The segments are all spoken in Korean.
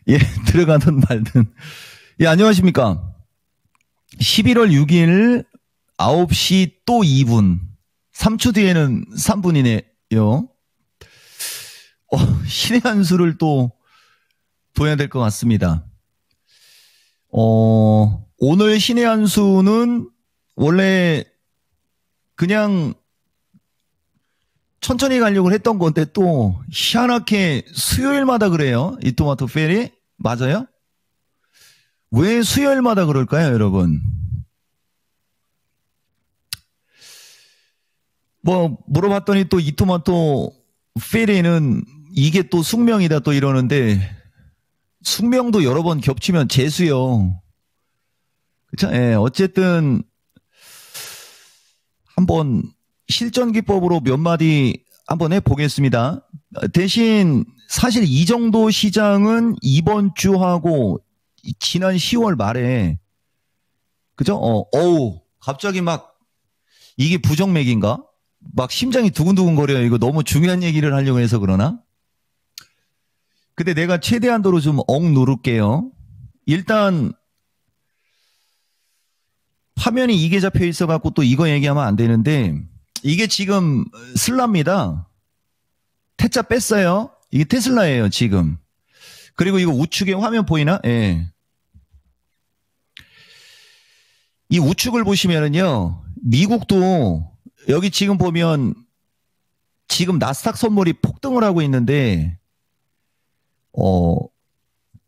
예, 들어가든 말든. 예, 안녕하십니까. 11월 6일 9시 또 2분. 3초 뒤에는 3분이네요. 신의 한 수를 또 둬야 될 것 같습니다. 오늘 신의 한 수는 원래 그냥 천천히 가려고 했던 건데 또 희한하게 수요일마다 그래요. 이 토마토 페리. 맞아요? 왜 수요일마다 그럴까요, 여러분? 뭐 물어봤더니 또 이 토마토 페리는 이게 또 숙명이다 또 이러는데 숙명도 여러 번 겹치면 재수요. 그쵸? 예, 어쨌든 한번 실전 기법으로 몇 마디 한번 해보겠습니다. 대신 사실 이 정도 시장은 이번 주하고 지난 10월 말에 그죠? 갑자기 막 이게 부정맥인가? 막 심장이 두근두근 거려요. 이거 너무 중요한 얘기를 하려고 해서 그러나? 근데 내가 최대한도로 좀 누를게요. 일단 화면이 이게 잡혀 있어갖고 또 이거 얘기하면 안 되는데 이게 지금 슬라입니다. 태자 뺐어요. 이게 테슬라예요 지금. 그리고 이거 우측에 화면 보이나? 예. 이 우측을 보시면은요. 미국도 여기 지금 보면 지금 나스닥 선물이 폭등을 하고 있는데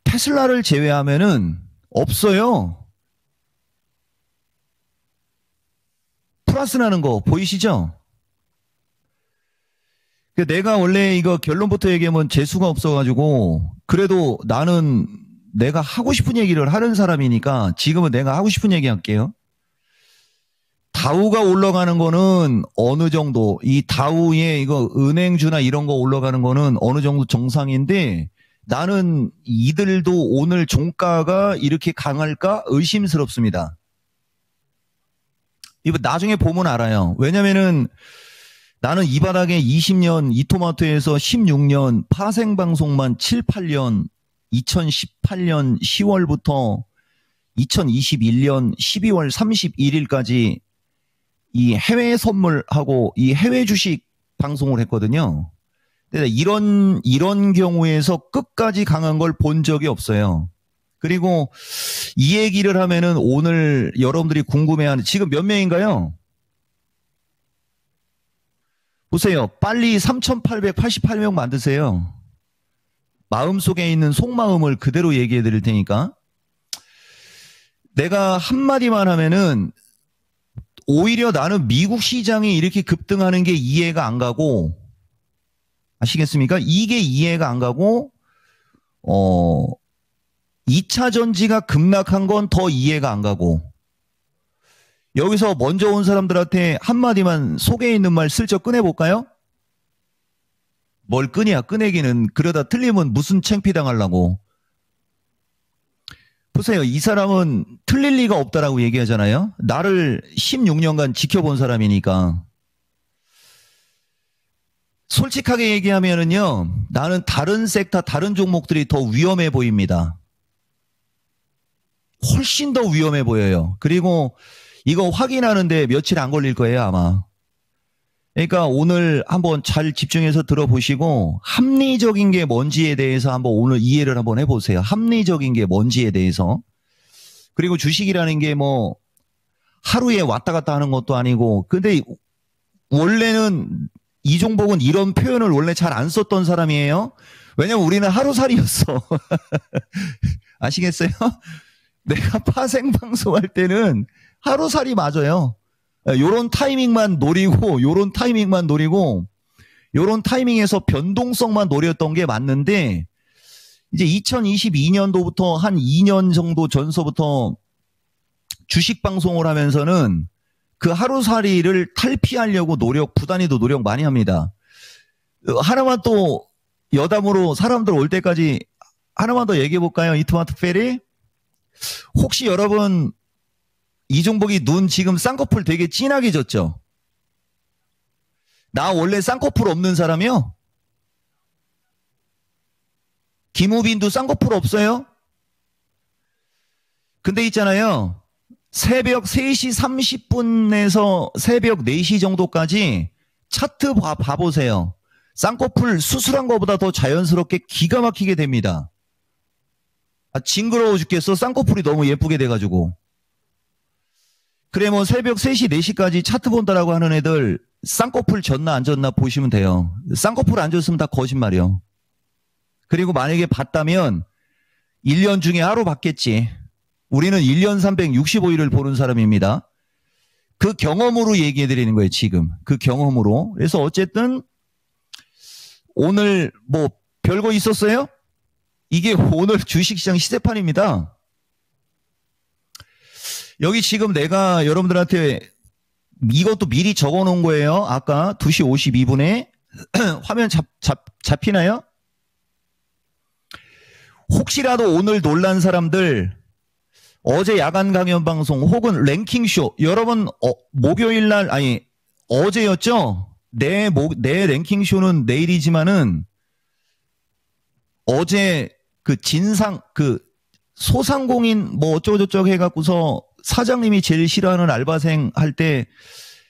테슬라를 제외하면은 없어요. 플러스 나는 거 보이시죠? 내가 원래 이거 결론부터 얘기하면 재수가 없어가지고 그래도 나는 내가 하고 싶은 얘기를 하는 사람이니까 지금은 내가 하고 싶은 얘기 할게요. 다우가 올라가는 거는 어느 정도 이 다우에 이거 은행주나 이런 거 올라가는 거는 어느 정도 정상인데 나는 이들도 오늘 종가가 이렇게 강할까 의심스럽습니다. 이거 나중에 보면 알아요. 왜냐면은 나는 이 바닥에 20년 이토마토에서 16년 파생방송만 7, 8년 2018년 10월부터 2021년 12월 31일까지 이 해외 선물하고 이 해외 주식 방송을 했거든요. 이런 경우에서 끝까지 강한 걸 본 적이 없어요. 그리고 이 얘기를 하면은 오늘 여러분들이 궁금해하는 지금 몇 명인가요? 보세요. 빨리 3,888명 만드세요. 마음속에 있는 속마음을 그대로 얘기해 드릴 테니까. 내가 한마디만 하면은 오히려 나는 미국 시장이 이렇게 급등하는 게 이해가 안 가고 아시겠습니까? 이게 이해가 안 가고 2차 전지가 급락한 건 더 이해가 안 가고 여기서 먼저 온 사람들한테 한마디만 속에 있는 말 슬쩍 꺼내볼까요? 뭘 끄냐 꺼내기는 그러다 틀리면 무슨 창피당하려고. 보세요. 이 사람은 틀릴 리가 없다라고 얘기하잖아요. 나를 16년간 지켜본 사람이니까. 솔직하게 얘기하면은요. 나는 다른 섹터 다른 종목들이 더 위험해 보입니다. 훨씬 더 위험해 보여요. 그리고 이거 확인하는데 며칠 안 걸릴 거예요 아마. 그러니까 오늘 한번 잘 집중해서 들어보시고 합리적인 게 뭔지에 대해서 한번 오늘 이해를 한번 해보세요. 합리적인 게 뭔지에 대해서. 그리고 주식이라는 게 뭐 하루에 왔다 갔다 하는 것도 아니고 근데 원래는 이 종목은 이런 표현을 원래 잘 안 썼던 사람이에요. 왜냐면 우리는 하루살이였어. 아시겠어요? 내가 파생방송할 때는 하루살이 맞아요. 요런 타이밍만 노리고 요런 타이밍에서 변동성만 노렸던 게 맞는데 이제 2022년도부터 한 2년 정도 전서부터 주식 방송을 하면서는 그 하루살이를 탈피하려고 부단히도 노력 많이 합니다. 하나만 또 여담으로 사람들 올 때까지 하나만 더 얘기해 볼까요? 이 토마토 페리? 혹시 여러분 이 종목이 눈 지금 쌍꺼풀 되게 진하게 졌죠? 나 원래 쌍꺼풀 없는 사람이요? 김우빈도 쌍꺼풀 없어요? 근데 있잖아요. 새벽 3시 30분에서 새벽 4시 정도까지 차트 봐보세요. 쌍꺼풀 수술한 것보다 더 자연스럽게 기가 막히게 됩니다. 징그러워 죽겠어. 쌍꺼풀이 너무 예쁘게 돼가지고. 그래 뭐 새벽 3시 4시까지 차트 본다라고 하는 애들 쌍꺼풀 졌나 안 졌나 보시면 돼요. 쌍꺼풀 안 졌으면 다 거짓말이요. 그리고 만약에 봤다면 1년 중에 하루 봤겠지. 우리는 1년 365일을 보는 사람입니다. 그 경험으로 얘기해 드리는 거예요, 지금. 그 경험으로. 그래서 어쨌든 오늘 뭐 별거 있었어요? 이게 오늘 주식시장 시세판입니다. 여기 지금 내가 여러분들한테 이것도 미리 적어 놓은 거예요. 아까 2시 52분에 화면 잡히나요? 혹시라도 오늘 놀란 사람들 어제 야간 강연 방송 혹은 랭킹쇼 여러분 목요일 날 아니 어제였죠? 내 랭킹쇼는 내일이지만은 어제 그 진상 그 소상공인 뭐 어쩌고저쩌고 해갖고서 사장님이 제일 싫어하는 알바생 할 때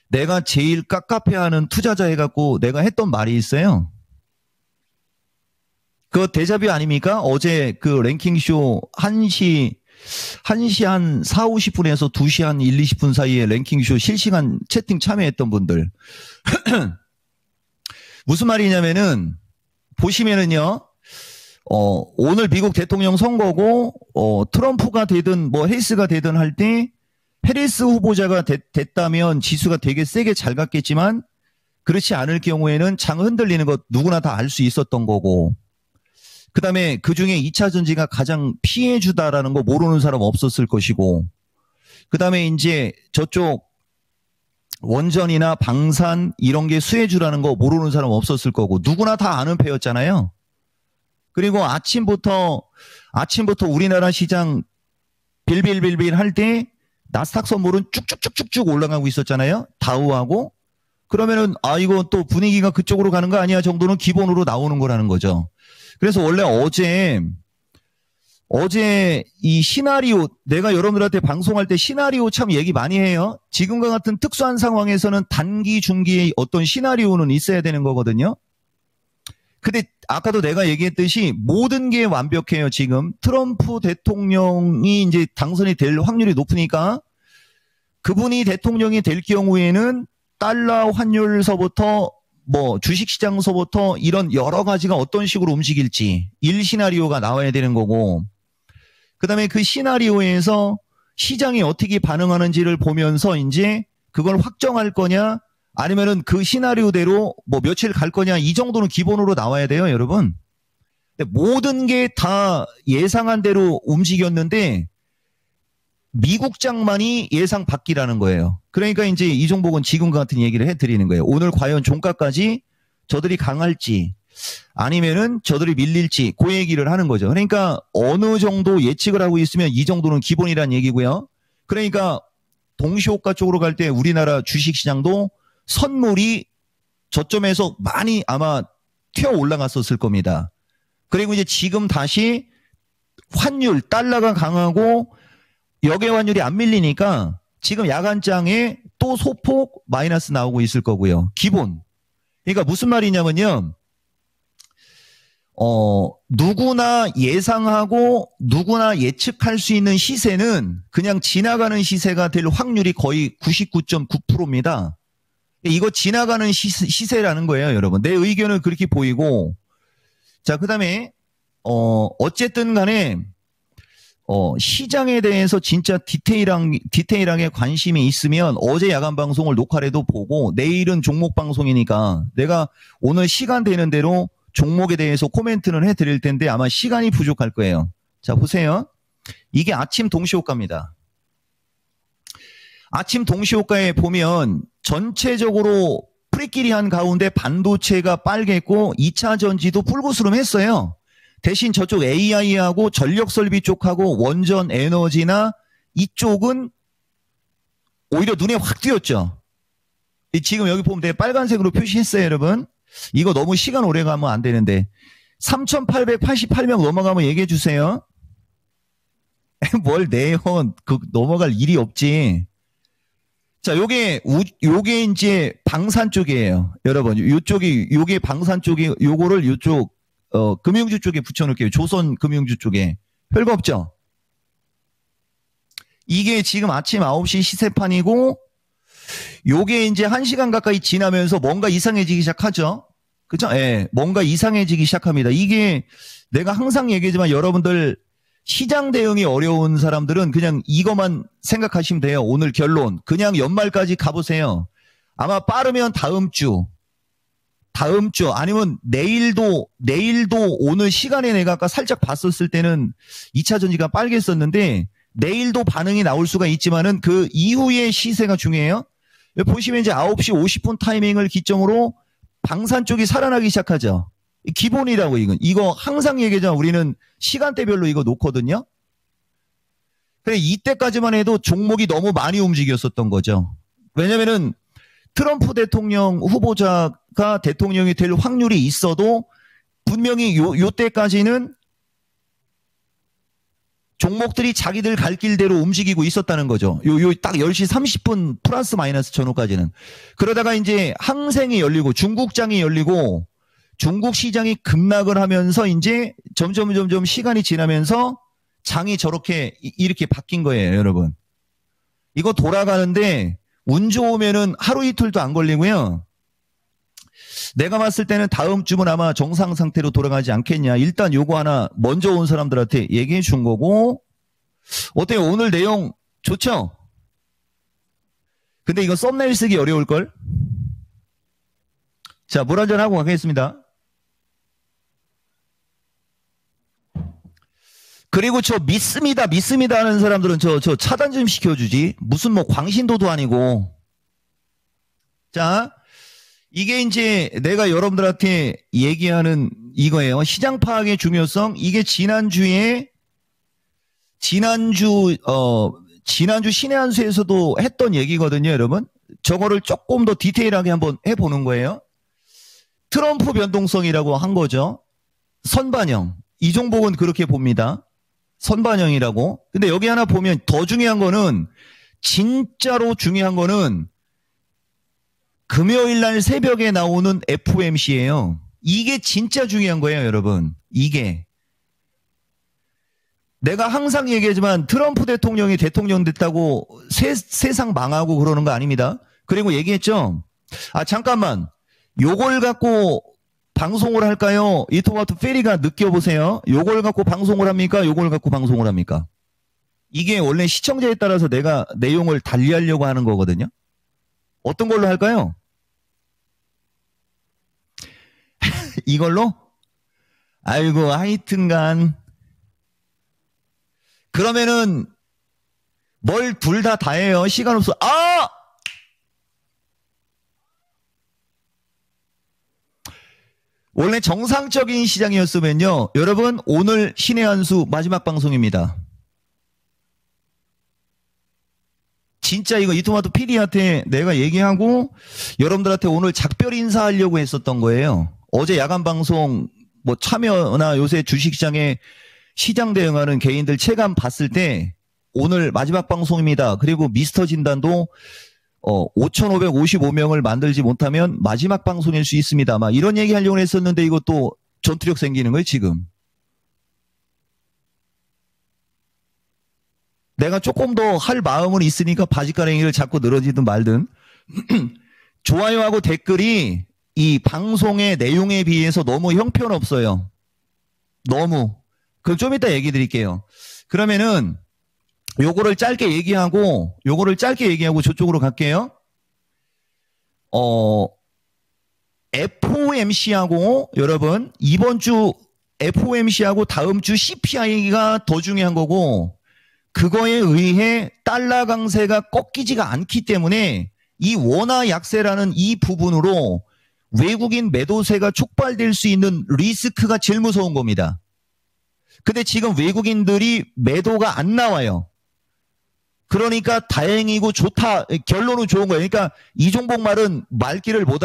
내가 제일 깝깝해하는 투자자 해갖고 내가 했던 말이 있어요. 그거 데자뷰 아닙니까? 어제 그 랭킹쇼 1시 한 4, 50분에서 2시 한 1, 20분 사이에 랭킹쇼 실시간 채팅 참여했던 분들. 무슨 말이냐면은 보시면은요. 오늘 미국 대통령 선거고 트럼프가 되든 뭐 해리스가 되든 할 때 해리스 후보자가 됐다면 지수가 되게 세게 잘 갔겠지만 그렇지 않을 경우에는 장 흔들리는 것 누구나 다 알 수 있었던 거고 그 다음에 그중에 2차 전지가 가장 피해주다라는 거 모르는 사람 없었을 것이고 그 다음에 이제 저쪽 원전이나 방산 이런 게 수혜주라는 거 모르는 사람 없었을 거고 누구나 다 아는 패였잖아요. 그리고 아침부터 우리나라 시장 빌빌빌빌 할 때 나스닥 선물은 쭉쭉쭉쭉쭉 올라가고 있었잖아요. 다우하고. 그러면은 이거 또 분위기가 그쪽으로 가는 거 아니야 정도는 기본으로 나오는 거라는 거죠. 그래서 원래 어제 이 시나리오 내가 여러분들한테 방송할 때 시나리오 참 얘기 많이 해요. 지금과 같은 특수한 상황에서는 단기 중기의 어떤 시나리오는 있어야 되는 거거든요. 근데 아까도 내가 얘기했듯이 모든 게 완벽해요. 지금 트럼프 대통령이 이제 당선이 될 확률이 높으니까 그분이 대통령이 될 경우에는 달러 환율서부터 뭐 주식시장서부터 이런 여러 가지가 어떤 식으로 움직일지 1시나리오가 나와야 되는 거고 그 다음에 그 시나리오에서 시장이 어떻게 반응하는지를 보면서 이제 그걸 확정할 거냐 아니면은 그 시나리오대로 뭐 며칠 갈 거냐 이 정도는 기본으로 나와야 돼요, 여러분. 근데 모든 게 다 예상한 대로 움직였는데 미국장만이 예상 밖이라는 거예요. 그러니까 이제 이종복은 지금과 같은 얘기를 해드리는 거예요. 오늘 과연 종가까지 저들이 강할지 아니면은 저들이 밀릴지 그 얘기를 하는 거죠. 그러니까 어느 정도 예측을 하고 있으면 이 정도는 기본이란 얘기고요. 그러니까 동시호가 쪽으로 갈 때 우리나라 주식시장도 선물이 저점에서 많이 아마 튀어 올라갔었을 겁니다. 그리고 이제 지금 다시 환율, 달러가 강하고 역외 환율이 안 밀리니까 지금 야간장에 또 소폭 마이너스 나오고 있을 거고요. 기본. 그러니까 무슨 말이냐면요. 누구나 예상하고 누구나 예측할 수 있는 시세는 그냥 지나가는 시세가 될 확률이 거의 99.9%입니다. 이거 지나가는 시세라는 거예요, 여러분. 내 의견은 그렇게 보이고. 자, 그 다음에, 어쨌든 간에, 시장에 대해서 진짜 디테일하게 관심이 있으면 어제 야간 방송을 녹화를 해도 보고 내일은 종목 방송이니까 내가 오늘 시간 되는 대로 종목에 대해서 코멘트는 해드릴 텐데 아마 시간이 부족할 거예요. 자, 보세요. 이게 아침 동시호가입니다. 아침 동시호가에 보면 전체적으로 프리끼리한 가운데 반도체가 빨갰고 2차 전지도 뿔구스름했어요. 대신 저쪽 AI하고 전력설비 쪽하고 원전 에너지나 이쪽은 오히려 눈에 확 띄었죠. 지금 여기 보면 내가 빨간색으로 표시했어요, 여러분. 이거 너무 시간 오래 가면 안 되는데. 3,888명 넘어가면 얘기해 주세요. 뭘 내요? 넘어갈 일이 없지. 자, 요게 이제 방산 쪽이에요. 여러분, 요게 방산 쪽이, 요거를 요쪽, 금융주 쪽에 붙여놓을게요. 조선 금융주 쪽에. 별거 없죠? 이게 지금 아침 9시 시세판이고, 요게 이제 1시간 가까이 지나면서 뭔가 이상해지기 시작하죠? 그죠? 예, 뭔가 이상해지기 시작합니다. 이게 내가 항상 얘기하지만 여러분들 시장 대응이 어려운 사람들은 그냥 이것만 생각하시면 돼요. 오늘 결론. 그냥 연말까지 가보세요. 아마 빠르면 다음 주 아니면 내일도 오늘 시간에 내가 아까 살짝 봤었을 때는 2차 전지가 빨갰었는데 내일도 반응이 나올 수가 있지만은 그 이후의 시세가 중요해요. 보시면 이제 9시 50분 타이밍을 기점으로 방산 쪽이 살아나기 시작하죠. 기본이라고 이거 항상 얘기하잖아. 우리는 시간대별로 이거 놓거든요. 그래 이때까지만 해도 종목이 너무 많이 움직였었던 거죠. 왜냐면은 트럼프 대통령 후보자가 대통령이 될 확률이 있어도 분명히 요때까지는 종목들이 자기들 갈 길대로 움직이고 있었다는 거죠. 딱 10시 30분 플러스 마이너스 전후까지는. 그러다가 이제 항생이 열리고 중국장이 열리고 중국 시장이 급락을 하면서 이제 점점 시간이 지나면서 장이 저렇게 이렇게 바뀐 거예요, 여러분. 이거 돌아가는데 운 좋으면은 하루 이틀도 안 걸리고요. 내가 봤을 때는 다음 주면 아마 정상 상태로 돌아가지 않겠냐. 일단 요거 하나 먼저 온 사람들한테 얘기해 준 거고. 어때요? 오늘 내용 좋죠? 근데 이거 썸네일 쓰기 어려울걸? 자, 물 한잔 하고 가겠습니다. 그리고 저 믿습니다 하는 사람들은 저 차단 좀 시켜주지. 무슨 뭐 광신도도 아니고. 자, 이게 이제 내가 여러분들한테 얘기하는 이거예요. 시장 파악의 중요성. 이게 지난주 신의 한 수에서도 했던 얘기거든요, 여러분. 저거를 조금 더 디테일하게 한번 해보는 거예요. 트럼프 변동성이라고 한 거죠. 선반영. 이 종목은 그렇게 봅니다. 선반영이라고. 근데 여기 하나 보면 더 중요한 거는, 진짜로 중요한 거는 금요일 날 새벽에 나오는 FOMC예요. 이게 진짜 중요한 거예요, 여러분. 이게. 내가 항상 얘기하지만 트럼프 대통령이 대통령 됐다고 세상 망하고 그러는 거 아닙니다. 그리고 얘기했죠. 아, 잠깐만. 요걸 갖고 방송을 할까요? 이 토마토 페리가 느껴보세요. 요걸 갖고 방송을 합니까? 요걸 갖고 방송을 합니까? 이게 원래 시청자에 따라서 내가 내용을 달리하려고 하는 거거든요. 어떤 걸로 할까요? 이걸로? 아이고, 하여튼간. 그러면은 뭘 둘 다 해요. 시간 없어. 아! 원래 정상적인 시장이었으면요. 여러분, 오늘 신의 한 수 마지막 방송입니다. 진짜 이거 이토마토 PD한테 내가 얘기하고 여러분들한테 오늘 작별 인사하려고 했었던 거예요. 어제 야간 방송 뭐 참여나 요새 주식시장에 시장 대응하는 개인들 체감 봤을 때 오늘 마지막 방송입니다. 그리고 미스터 진단도 5,555명을 만들지 못하면 마지막 방송일 수 있습니다. 막 이런 얘기 하려고 했었는데 이것도 전투력 생기는 거예요, 지금. 내가 조금 더 할 마음은 있으니까 바지가랭이를 자꾸 늘어지든 말든 좋아요하고 댓글이 이 방송의 내용에 비해서 너무 형편없어요. 너무. 그럼 좀 이따 얘기 드릴게요. 그러면은 요거를 짧게 얘기하고 저쪽으로 갈게요. FOMC하고 여러분 이번 주 FOMC하고 다음 주 CPI가 더 중요한 거고 그거에 의해 달러 강세가 꺾이지가 않기 때문에 이 원화 약세라는 이 부분으로 외국인 매도세가 촉발될 수 있는 리스크가 제일 무서운 겁니다. 근데 지금 외국인들이 매도가 안 나와요. 그러니까 다행이고 좋다. 결론은 좋은 거예요. 그러니까 이 종목 말은 말귀를 못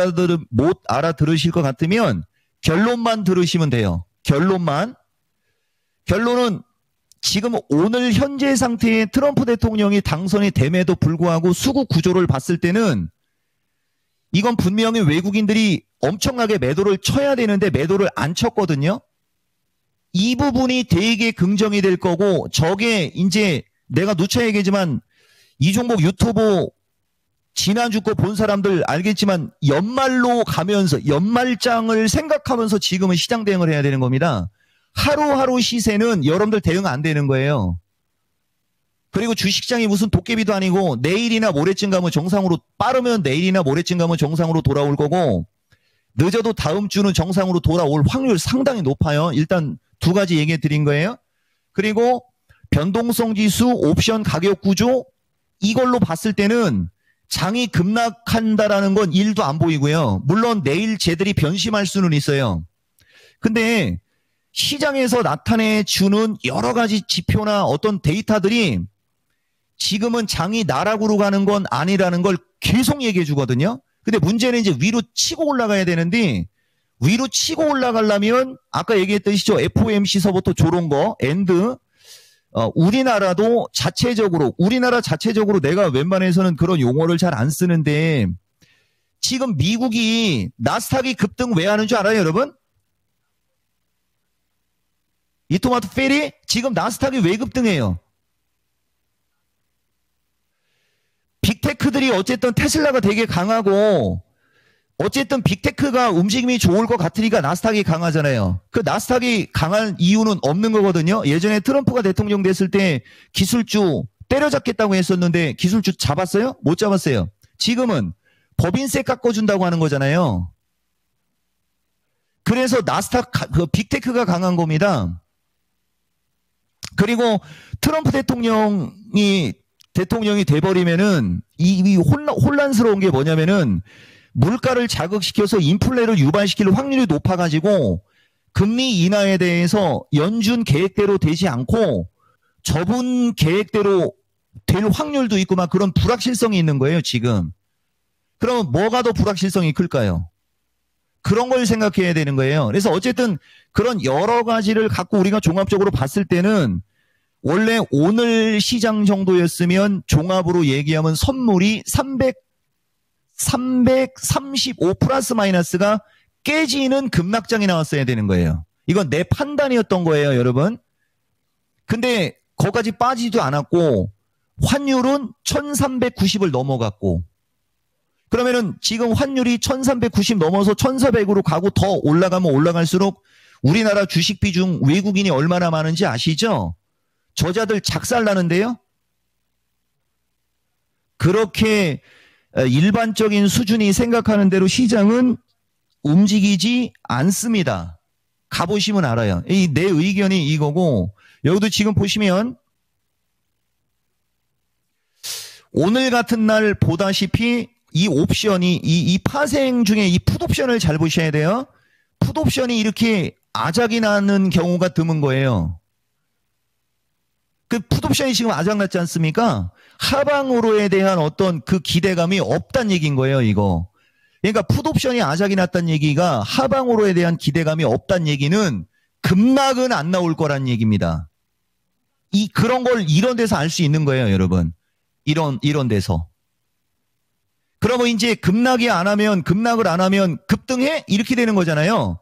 알아들으실 것 같으면 결론만 들으시면 돼요. 결론은 지금 오늘 현재 상태의 트럼프 대통령이 당선이 됨에도 불구하고 수급 구조를 봤을 때는 이건 분명히 외국인들이 엄청나게 매도를 쳐야 되는데 매도를 안 쳤거든요. 이 부분이 되게 긍정이 될 거고, 저게 이제 내가 누차 얘기하지만 이종목 유튜브 지난주 거 본 사람들 알겠지만 연말로 가면서 연말장을 생각하면서 지금은 시장 대응을 해야 되는 겁니다. 하루하루 시세는 여러분들 대응 안 되는 거예요. 그리고 주식시장이 무슨 도깨비도 아니고 내일이나 모레쯤 가면 정상으로, 빠르면 내일이나 모레쯤 가면 정상으로 돌아올 거고, 늦어도 다음 주는 정상으로 돌아올 확률 상당히 높아요. 일단 두 가지 얘기해 드린 거예요. 그리고 변동성 지수, 옵션 가격 구조, 이걸로 봤을 때는 장이 급락한다라는 건 1도 안 보이고요. 물론 내일 쟤들이 변심할 수는 있어요. 근데 시장에서 나타내주는 여러 가지 지표나 어떤 데이터들이 지금은 장이 나락으로 가는 건 아니라는 걸 계속 얘기해 주거든요. 근데 문제는 이제 위로 치고 올라가야 되는데, 위로 치고 올라가려면 아까 얘기했듯이죠. FOMC서부터 조른 거, 엔드, 우리나라 자체적으로 내가 웬만해서는 그런 용어를 잘 안 쓰는데, 지금 미국이 나스닥이 급등 왜 하는 줄 알아요, 여러분? 이 토마토 페리? 지금 나스닥이 왜 급등해요? 빅테크들이 어쨌든 테슬라가 되게 강하고, 어쨌든 빅테크가 움직임이 좋을 것 같으니까 나스닥이 강하잖아요. 그 나스닥이 강한 이유는 없는 거거든요. 예전에 트럼프가 대통령 됐을 때 기술주 때려잡겠다고 했었는데 기술주 잡았어요? 못 잡았어요. 지금은 법인세 깎아준다고 하는 거잖아요. 그래서 나스닥, 그 빅테크가 강한 겁니다. 그리고 트럼프 대통령이 돼버리면은 이 혼란스러운 게 뭐냐면은, 물가를 자극시켜서 인플레를 유발시킬 확률이 높아가지고 금리 인하에 대해서 연준 계획대로 되지 않고 저분 계획대로 될 확률도 있고 막 그런 불확실성이 있는 거예요, 지금. 그러면 뭐가 더 불확실성이 클까요? 그런 걸 생각해야 되는 거예요. 그래서 어쨌든 그런 여러 가지를 갖고 우리가 종합적으로 봤을 때는, 원래 오늘 시장 정도였으면 종합으로 얘기하면 선물이 335 플러스 마이너스가 깨지는 급락장이 나왔어야 되는 거예요. 이건 내 판단이었던 거예요, 여러분. 근데 거기까지 빠지지도 않았고 환율은 1390을 넘어갔고, 그러면은 지금 환율이 1390 넘어서 1400으로 가고 더 올라가면 올라갈수록 우리나라 주식 비중 외국인이 얼마나 많은지 아시죠? 저자들 작살나는데요. 그렇게 일반적인 수준이 생각하는 대로 시장은 움직이지 않습니다. 가보시면 알아요. 내 의견이 이거고, 여기도 지금 보시면 오늘 같은 날 보다시피 이 옵션이 이 파생 중에 이 풋옵션을 잘 보셔야 돼요. 풋옵션이 이렇게 아작이 나는 경우가 드문 거예요. 그 풋옵션이 지금 아작났지 않습니까? 하방으로에 대한 어떤 그 기대감이 없다는 얘기인 거예요, 이거. 그러니까 풋옵션이 아작이 났다는 얘기가 하방으로에 대한 기대감이 없다는 얘기는 급락은 안 나올 거란 얘기입니다. 그런 걸 이런 데서 알 수 있는 거예요, 여러분. 이런 데서. 그러면 이제 급락을 안 하면 급등해? 이렇게 되는 거잖아요.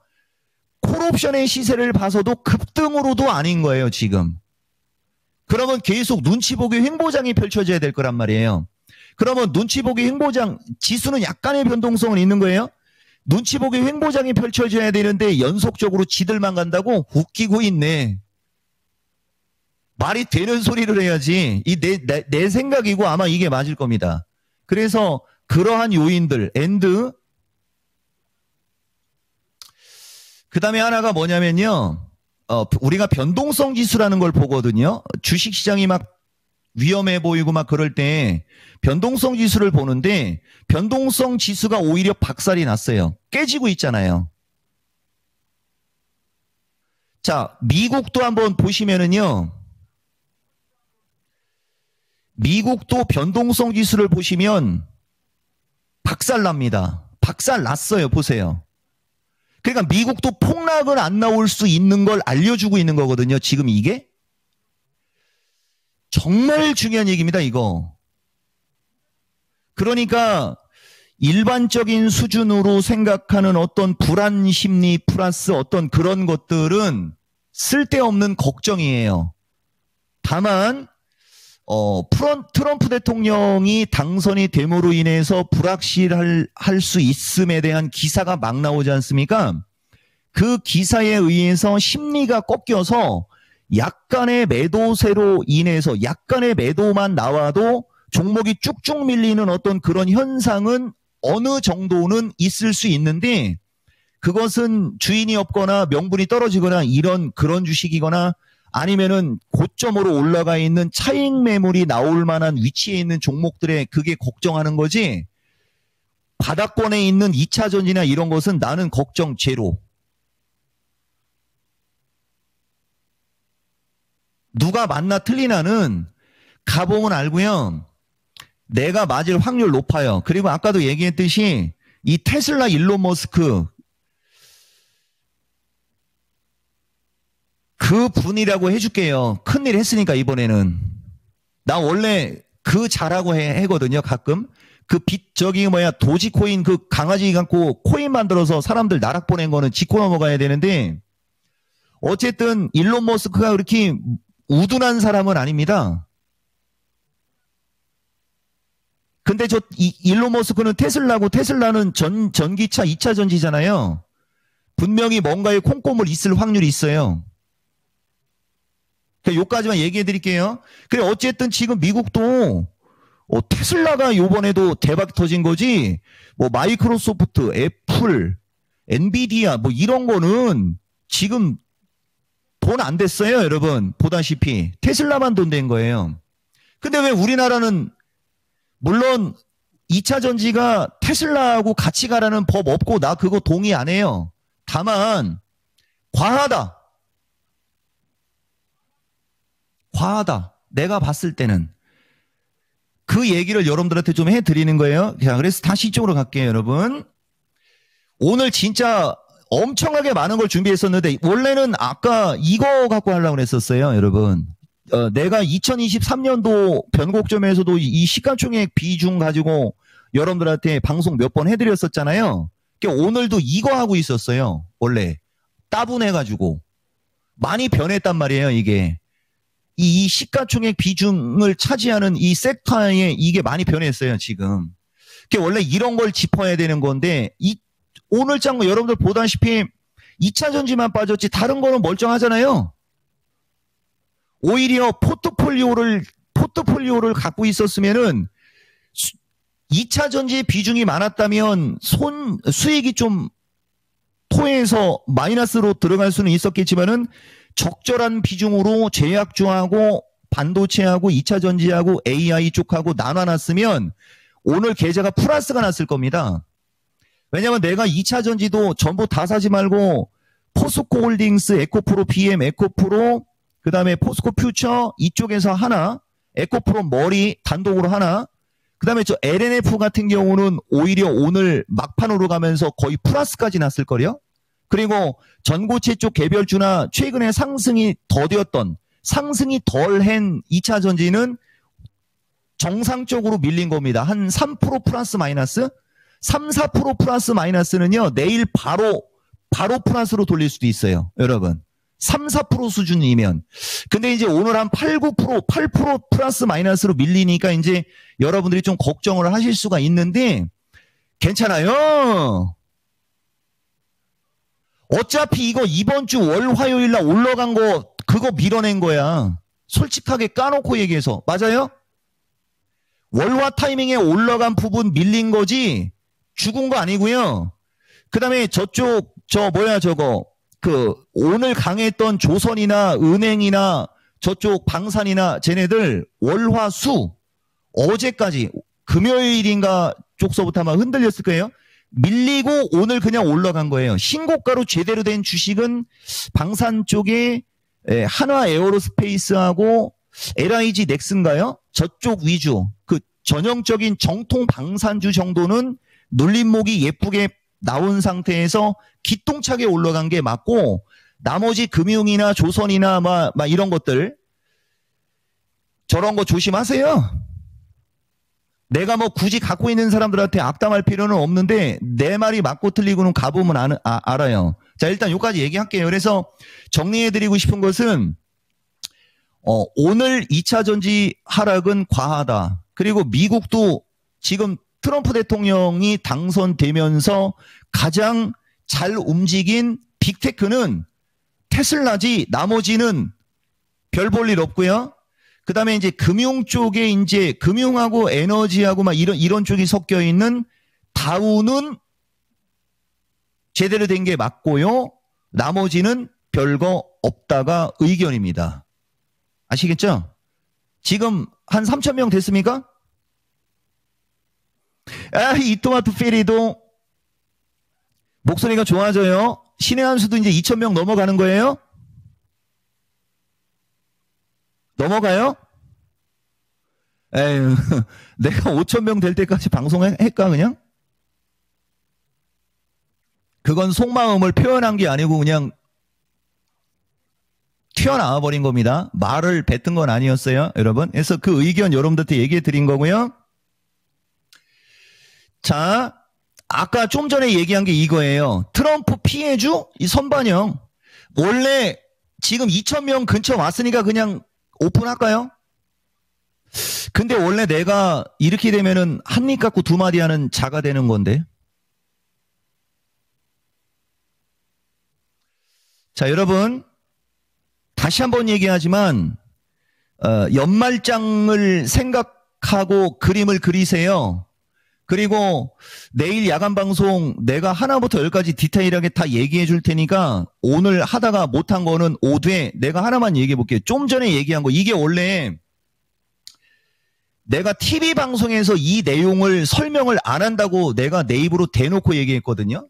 콜옵션의 시세를 봐서도 급등으로도 아닌 거예요, 지금. 그러면 계속 눈치 보기 횡보장이 펼쳐져야 될 거란 말이에요. 그러면 눈치 보기 횡보장, 지수는 약간의 변동성은 있는 거예요. 눈치 보기 횡보장이 펼쳐져야 되는데 연속적으로 지들만 간다고? 웃기고 있네. 말이 되는 소리를 해야지. 내 생각이고 아마 이게 맞을 겁니다. 그래서 그러한 요인들, 그 다음에 하나가 뭐냐면요. 우리가 변동성 지수라는 걸 보거든요. 주식시장이 막 위험해 보이고 막 그럴 때 변동성 지수를 보는데, 변동성 지수가 오히려 박살이 났어요. 깨지고 있잖아요. 자, 미국도 한번 보시면은요. 미국도 변동성 지수를 보시면 박살납니다. 박살났어요. 보세요. 그러니까 미국도 폭락은 안 나올 수 있는 걸 알려주고 있는 거거든요. 지금 이게. 정말 중요한 얘기입니다, 이거. 그러니까 일반적인 수준으로 생각하는 어떤 불안 심리 플러스 어떤 그런 것들은 쓸데없는 걱정이에요. 다만 트럼프 대통령이 당선이 됨으로 인해서 불확실할 수 있음에 대한 기사가 막 나오지 않습니까? 그 기사에 의해서 심리가 꺾여서 약간의 매도세로 인해서 약간의 매도만 나와도 종목이 쭉쭉 밀리는 어떤 그런 현상은 어느 정도는 있을 수 있는데, 그것은 주인이 없거나 명분이 떨어지거나 이런 그런 주식이거나 아니면은 고점으로 올라가 있는 차익 매물이 나올 만한 위치에 있는 종목들에 그게 걱정하는 거지, 바닥권에 있는 2차 전지나 이런 것은 나는 걱정 제로. 누가 맞나 틀리나는 가보면 알고요. 내가 맞을 확률 높아요. 그리고 아까도 얘기했듯이 이 테슬라 일론 머스크 그 분이라고 해줄게요. 큰일 했으니까 이번에는. 나 원래 그 잘하고 해거든요. 가끔. 그 도지코인 그 강아지 갖고 코인 만들어서 사람들 나락 보낸 거는 짚고 넘어가야 되는데, 어쨌든 일론 머스크가 그렇게 우둔한 사람은 아닙니다. 근데 일론 머스크는 테슬라고, 테슬라는 전기차 2차 전지잖아요. 분명히 뭔가에 콩고물 있을 확률이 있어요. 요까지만 얘기해 드릴게요. 그래, 어쨌든 지금 미국도 테슬라가 요번에도 대박 터진 거지, 뭐 마이크로소프트, 애플, 엔비디아 뭐 이런 거는 지금 돈 안 됐어요, 여러분. 보다시피 테슬라만 돈 된 거예요. 근데 왜 우리나라는, 물론 2차 전지가 테슬라하고 같이 가라는 법 없고 나 그거 동의 안 해요. 다만 과하다. 내가 봤을 때는 그 얘기를 여러분들한테 좀 해드리는 거예요. 자, 그래서 다시 이쪽으로 갈게요, 여러분. 오늘 진짜 엄청나게 많은 걸 준비했었는데, 원래는 아까 이거 갖고 하려고 했었어요, 여러분. 내가 2023년도 변곡점에서도 이 시가총액 비중 가지고 여러분들한테 방송 몇 번 해드렸었잖아요. 그러니까 오늘도 이거 하고 있었어요. 원래 따분해가지고 많이 변했단 말이에요. 이게 이 시가총액 비중을 차지하는 이 섹터에 이게 많이 변했어요, 지금. 그러니까 원래 이런 걸 짚어야 되는 건데, 오늘 장 여러분들 보다시피 2차 전지만 빠졌지 다른 거는 멀쩡하잖아요. 오히려 포트폴리오를 갖고 있었으면은 2차 전지의 비중이 많았다면 수익이 좀 토해서 마이너스로 들어갈 수는 있었겠지만은, 적절한 비중으로 제약주하고 반도체하고 2차 전지하고 AI 쪽하고 나눠놨으면 오늘 계좌가 플러스가 났을 겁니다. 왜냐면 내가 2차 전지도 전부 다 사지 말고 포스코 홀딩스, 에코프로 BM, 에코프로, 그 다음에 포스코 퓨처 이쪽에서 하나, 에코프로 머리 단독으로 하나, 그 다음에 저 LNF 같은 경우는 오히려 오늘 막판으로 가면서 거의 플러스까지 났을 거요. 그리고 전고체 쪽 개별주나 최근에 상승이 더뎠던, 상승이 덜한 2차 전지는 정상적으로 밀린 겁니다. 한 3% 플러스 마이너스? 3, 4% 플러스 마이너스는요, 내일 바로 플러스로 돌릴 수도 있어요, 여러분. 3, 4% 수준이면. 근데 이제 오늘 한 8, 9%, 8% 플러스 마이너스로 밀리니까 이제 여러분들이 좀 걱정을 하실 수가 있는데, 괜찮아요. 어차피 이거 이번 주 월 화요일 날 올라간 거 그거 밀어낸 거야. 솔직하게 까놓고 얘기해서. 맞아요? 월화 타이밍에 올라간 부분 밀린 거지 죽은 거 아니고요. 그 다음에 저쪽 오늘 강했던 조선이나 은행이나 저쪽 방산이나 쟤네들 월화수 어제까지 금요일인가 쪽서부터 아마 흔들렸을 거예요. 밀리고 오늘 그냥 올라간 거예요. 신고가로 제대로 된 주식은 방산 쪽에 한화 에어로스페이스하고 LIG 넥슨가요? 저쪽 위주, 그 전형적인 정통 방산주 정도는 눌림목이 예쁘게 나온 상태에서 기똥차게 올라간 게 맞고 나머지 금융이나 조선이나 막 이런 것들 저런 거 조심하세요. 내가 뭐 굳이 갖고 있는 사람들한테 악담할 필요는 없는데 내 말이 맞고 틀리고는 가보면 알아요. 자, 일단 여기까지 얘기할게요. 그래서 정리해드리고 싶은 것은 오늘 2차 전지 하락은 과하다. 그리고 미국도 지금 트럼프 대통령이 당선되면서 가장 잘 움직인 빅테크는 테슬라지 나머지는 별 볼 일 없고요. 그 다음에 이제 금융 쪽에 이제 금융하고 에너지하고 막 이런 쪽이 섞여 있는 다우는 제대로 된 게 맞고요. 나머지는 별거 없다가 의견입니다. 아시겠죠? 지금 한 3,000명 됐습니까? 이 토마토 페리도 목소리가 좋아져요. 신의 한 수도 이제 2,000명 넘어가는 거예요? 넘어가요? 에휴, 내가 5,000명 될 때까지 방송할까 그냥? 그건 속마음을 표현한 게 아니고 그냥 튀어나와 버린 겁니다. 말을 뱉은 건 아니었어요, 여러분. 그래서 그 의견 여러분들한테 얘기해 드린 거고요. 자, 아까 좀 전에 얘기한 게 이거예요. 트럼프 피해주? 이 선반영. 원래 지금 2,000명 근처 왔으니까 그냥 오픈할까요? 근데 원래 내가 이렇게 되면은 한 입 갖고 두 마디 하는 자가 되는 건데. 자, 여러분. 다시 한번 얘기하지만 연말장을 생각하고 그림을 그리세요. 그리고 내일 야간 방송 내가 하나부터 열까지 디테일하게 다 얘기해 줄 테니까 오늘 하다가 못한 거는 5돼 내가 하나만 얘기해 볼게요. 좀 전에 얘기한 거 이게 원래 내가 TV 방송에서 이 내용을 설명을 안 한다고 내가 내 입으로 대놓고 얘기했거든요.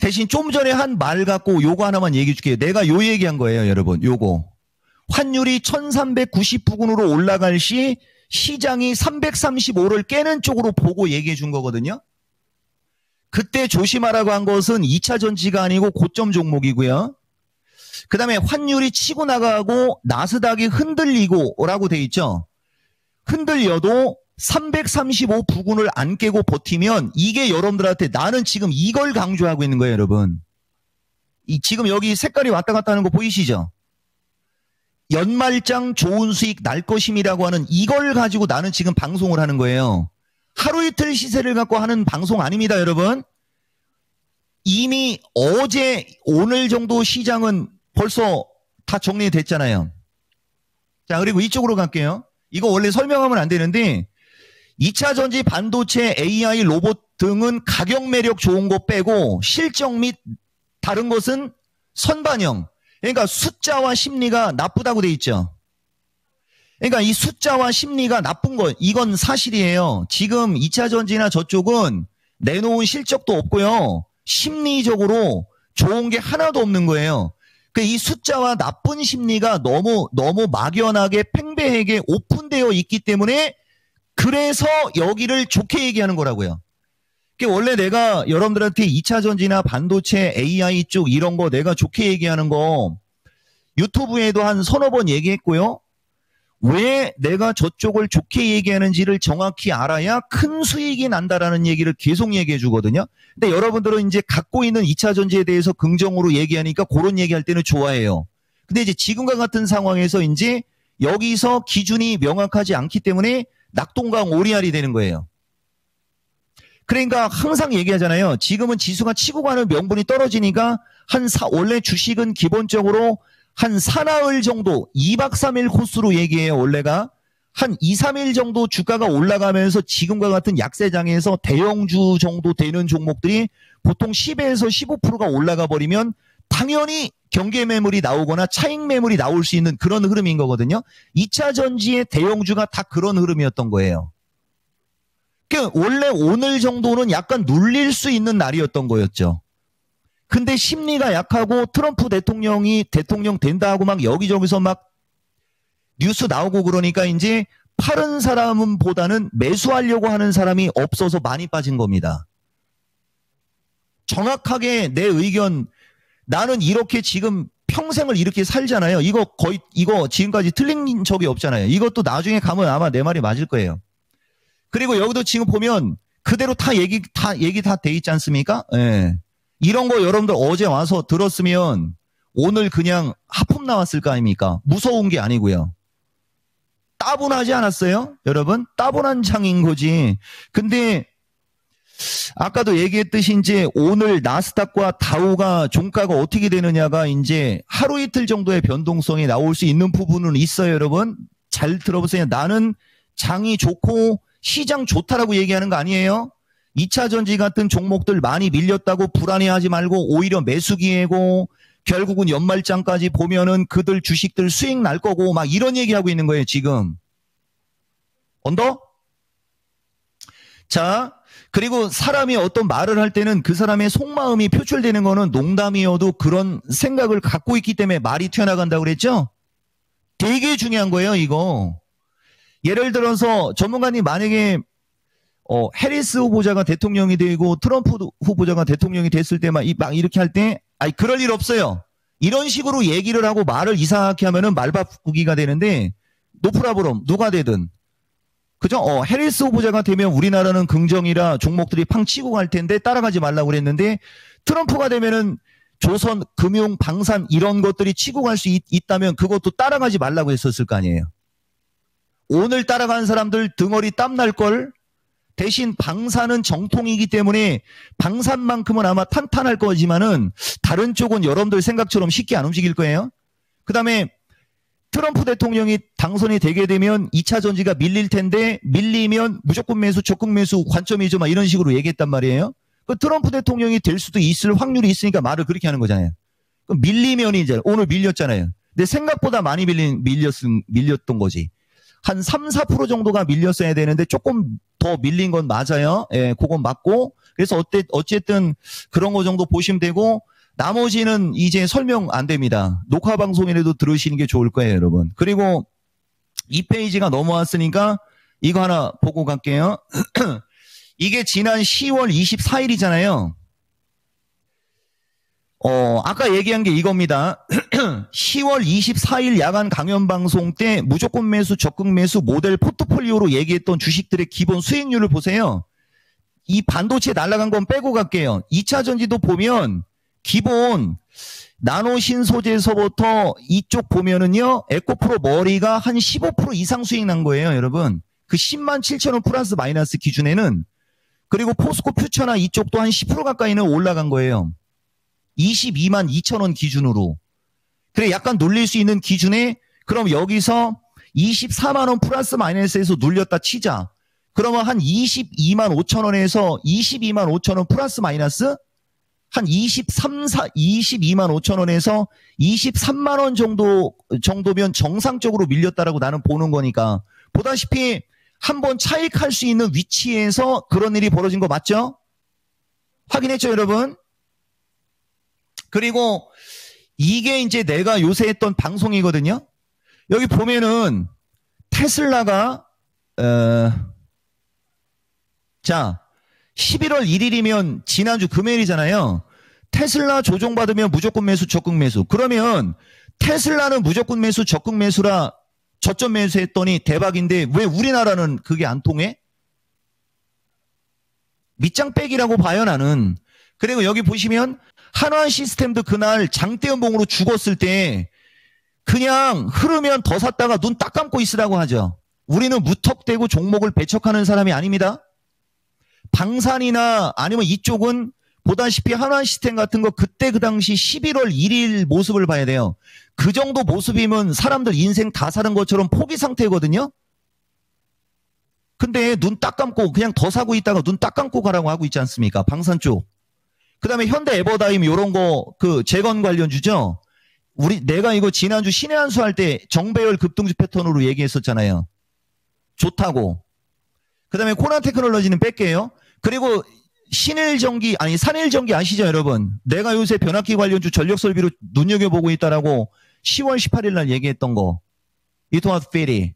대신 좀 전에 한 말 갖고 요거 하나만 얘기해 줄게요. 내가 요 얘기한 거예요, 여러분. 요거. 환율이 1390부근으로 올라갈 시 시장이 335를 깨는 쪽으로 보고 얘기해 준 거거든요. 그때 조심하라고 한 것은 2차 전지가 아니고 고점 종목이고요. 그 다음에 환율이 치고 나가고 나스닥이 흔들리고 라고 돼 있죠. 흔들려도 335 부근을 안 깨고 버티면 이게 여러분들한테 나는 지금 이걸 강조하고 있는 거예요, 여러분. 지금 여기 색깔이 왔다 갔다 하는 거 보이시죠? 연말장 좋은 수익 날 것임이라고 하는 이걸 가지고 나는 지금 방송을 하는 거예요. 하루 이틀 시세를 갖고 하는 방송 아닙니다, 여러분. 이미 어제 오늘 정도 시장은 벌써 다 정리됐잖아요. 자, 그리고 이쪽으로 갈게요. 이거 원래 설명하면 안 되는데 2차 전지 반도체 AI 로봇 등은 가격 매력 좋은 거 빼고 실적 및 다른 것은 선반영. 그러니까 숫자와 심리가 나쁘다고 돼 있죠. 그러니까 이 숫자와 심리가 나쁜 거 이건 사실이에요. 지금 2차 전지나 저쪽은 내놓은 실적도 없고요. 심리적으로 좋은 게 하나도 없는 거예요. 이 숫자와 나쁜 심리가 너무 막연하게 팽배하게 오픈되어 있기 때문에 그래서 여기를 좋게 얘기하는 거라고요. 원래 내가 여러분들한테 2차 전지나 반도체 AI 쪽 이런 거 내가 좋게 얘기하는 거 유튜브에도 한 서너 번 얘기했고요. 왜 내가 저쪽을 좋게 얘기하는지를 정확히 알아야 큰 수익이 난다라는 얘기를 계속 얘기해 주거든요. 근데 여러분들은 이제 갖고 있는 2차 전지에 대해서 긍정으로 얘기하니까 그런 얘기할 때는 좋아해요. 근데 이제 지금과 같은 상황에서 이제 여기서 기준이 명확하지 않기 때문에 낙동강 오리알이 되는 거예요. 그러니까 항상 얘기하잖아요. 지금은 지수가 치고 가는 명분이 떨어지니까 원래 주식은 기본적으로 한 사나흘 정도 2박 3일 코스로 얘기해요. 원래가 한 2, 3일 정도 주가가 올라가면서 지금과 같은 약세장에서 대형주 정도 되는 종목들이 보통 10에서 15%가 올라가 버리면 당연히 경계 매물이 나오거나 차익 매물이 나올 수 있는 그런 흐름인 거거든요. 2차 전지의 대형주가 다 그런 흐름이었던 거예요. 그러니까 원래 오늘 정도는 약간 눌릴 수 있는 날이었던 거였죠. 근데 심리가 약하고 트럼프 대통령이 대통령 된다 하고 막 여기저기서 막 뉴스 나오고 그러니까 이제 파는 사람은 보다는 매수하려고 하는 사람이 없어서 많이 빠진 겁니다. 정확하게 내 의견, 나는 이렇게 지금 평생을 이렇게 살잖아요. 이거 지금까지 틀린 적이 없잖아요. 이것도 나중에 가면 아마 내 말이 맞을 거예요. 그리고 여기도 지금 보면 그대로 얘기 다 돼 있지 않습니까? 예. 이런 거 여러분들 어제 와서 들었으면 오늘 그냥 하품 나왔을 거 아닙니까? 무서운 게 아니고요. 따분하지 않았어요? 여러분? 따분한 장인 거지. 근데 아까도 얘기했듯이 이제 오늘 나스닥과 다우가 종가가 어떻게 되느냐가 이제 하루 이틀 정도의 변동성이 나올 수 있는 부분은 있어요, 여러분. 잘 들어보세요. 나는 장이 좋고 시장 좋다라고 얘기하는 거 아니에요? 2차 전지 같은 종목들 많이 밀렸다고 불안해하지 말고 오히려 매수 기회고 결국은 연말장까지 보면은 그들 주식들 수익 날 거고 막 이런 얘기하고 있는 거예요, 지금. 언더? 자, 그리고 사람이 어떤 말을 할 때는 그 사람의 속마음이 표출되는 거는 농담이어도 그런 생각을 갖고 있기 때문에 말이 튀어나간다고 그랬죠? 되게 중요한 거예요, 이거. 예를 들어서 전문가님 만약에 해리스 후보자가 대통령이 되고 트럼프 후보자가 대통령이 됐을 때 막 이렇게 할 때 아니 그럴 일 없어요. 이런 식으로 얘기를 하고 말을 이상하게 하면은 말바꾸기가 되는데 노프라브럼 누가 되든 그죠? 해리스 후보자가 되면 우리나라는 긍정이라 종목들이 팡 치고 갈 텐데 따라가지 말라고 그랬는데 트럼프가 되면은 조선, 금융, 방산 이런 것들이 치고 갈 수 있다면 그것도 따라가지 말라고 했었을 거 아니에요. 오늘 따라간 사람들 등어리 땀 날 걸. 대신 방산은 정통이기 때문에 방산만큼은 아마 탄탄할 거지만은 다른 쪽은 여러분들 생각처럼 쉽게 안 움직일 거예요. 그 다음에 트럼프 대통령이 당선이 되게 되면 2차 전지가 밀릴 텐데 밀리면 무조건 매수, 적극 매수 관점이죠. 막 이런 식으로 얘기했단 말이에요. 그 트럼프 대통령이 될 수도 있을 확률이 있으니까 말을 그렇게 하는 거잖아요. 그럼 밀리면 이제 오늘 밀렸잖아요. 근데 생각보다 많이 밀렸던 거지. 한 3, 4% 정도가 밀렸어야 되는데 조금 더 밀린 건 맞아요. 예, 그건 맞고. 그래서 어쨌든 그런 거 정도 보시면 되고 나머지는 이제 설명 안 됩니다. 녹화 방송이라도 들으시는 게 좋을 거예요, 여러분. 그리고 이 페이지가 넘어왔으니까 이거 하나 보고 갈게요. 이게 지난 10월 24일이잖아요. 아까 얘기한 게 이겁니다. 10월 24일 야간 강연 방송 때 무조건 매수, 적극 매수 모델 포트폴리오로 얘기했던 주식들의 기본 수익률을 보세요. 이 반도체 날아간 건 빼고 갈게요. 2차 전지도 보면 기본 나노 신소재에서부터 이쪽 보면은요, 에코프로 머리가 한 15% 이상 수익 난 거예요, 여러분. 그 10만 7천 원 플러스 마이너스 기준에는. 그리고 포스코 퓨처나 이쪽도 한 10% 가까이는 올라간 거예요. 22만 2천 원 기준으로. 그래 약간 놀릴 수 있는 기준에 그럼 여기서 24만 원 플러스 마이너스에서 눌렸다 치자. 그러면 한 22만 5천 원에서 22만 5천 원 플러스 마이너스 한 22만 5천 원에서 23만 원 정도면 정상적으로 밀렸다라고 나는 보는 거니까 보다시피 한번 차익할 수 있는 위치에서 그런 일이 벌어진 거 맞죠? 확인했죠, 여러분? 그리고 이게 이제 내가 요새 했던 방송이거든요. 여기 보면은 테슬라가 자 11월 1일이면 지난주 금요일이잖아요. 테슬라 조정받으면 무조건 매수, 적극 매수. 그러면 테슬라는 무조건 매수, 적극 매수라 저점 매수했더니 대박인데 왜 우리나라는 그게 안 통해? 밑장 빼기라고 봐요, 나는. 그리고 여기 보시면 한화한 시스템도 그날 장대연봉으로 죽었을 때 그냥 흐르면 더 샀다가 눈 딱 감고 있으라고 하죠. 우리는 무턱대고 종목을 배척하는 사람이 아닙니다. 방산이나 아니면 이쪽은 보다시피 한화한 시스템 같은 거 그때 그 당시 11월 1일 모습을 봐야 돼요. 그 정도 모습이면 사람들 인생 다 사는 것처럼 포기 상태거든요. 근데 눈 딱 감고 그냥 더 사고 있다가 눈 딱 감고 가라고 하고 있지 않습니까? 방산 쪽. 그 다음에 현대 에버다임 요런 거 그 재건 관련주죠. 내가 이거 지난주 신의 한수 할 때 정배열 급등주 패턴으로 얘기했었잖아요. 좋다고. 그 다음에 코난 테크놀로지는 뺄게요. 그리고 신일전기 아니 산일전기 아시죠, 여러분? 내가 요새 변압기 관련주 전력설비로 눈여겨보고 있다라고 10월 18일 날 얘기했던 거. 이토마스 페리.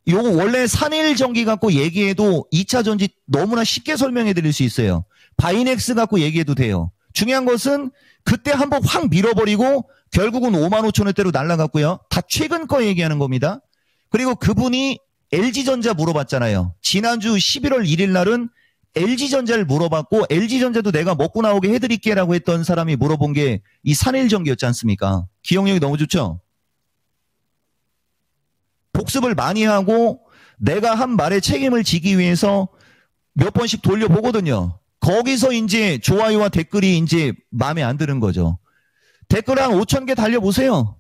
요거 원래 산일 전기 갖고 얘기해도 2차 전지 너무나 쉽게 설명해 드릴 수 있어요. 바이넥스 갖고 얘기해도 돼요. 중요한 것은 그때 한번 확 밀어버리고 결국은 5만 5천 원대로 날라갔고요. 다 최근 거 얘기하는 겁니다. 그리고 그분이 LG전자 물어봤잖아요. 지난주 11월 1일 날은 LG전자를 물어봤고 LG전자도 내가 먹고 나오게 해드릴게라고 했던 사람이 물어본 게 이 산일전기였지 않습니까? 기억력이 너무 좋죠? 복습을 많이 하고 내가 한 말에 책임을 지기 위해서 몇 번씩 돌려보거든요. 거기서 이제 좋아요와 댓글이 이제 마음에 안 드는 거죠. 댓글 한 5천 개 달려보세요.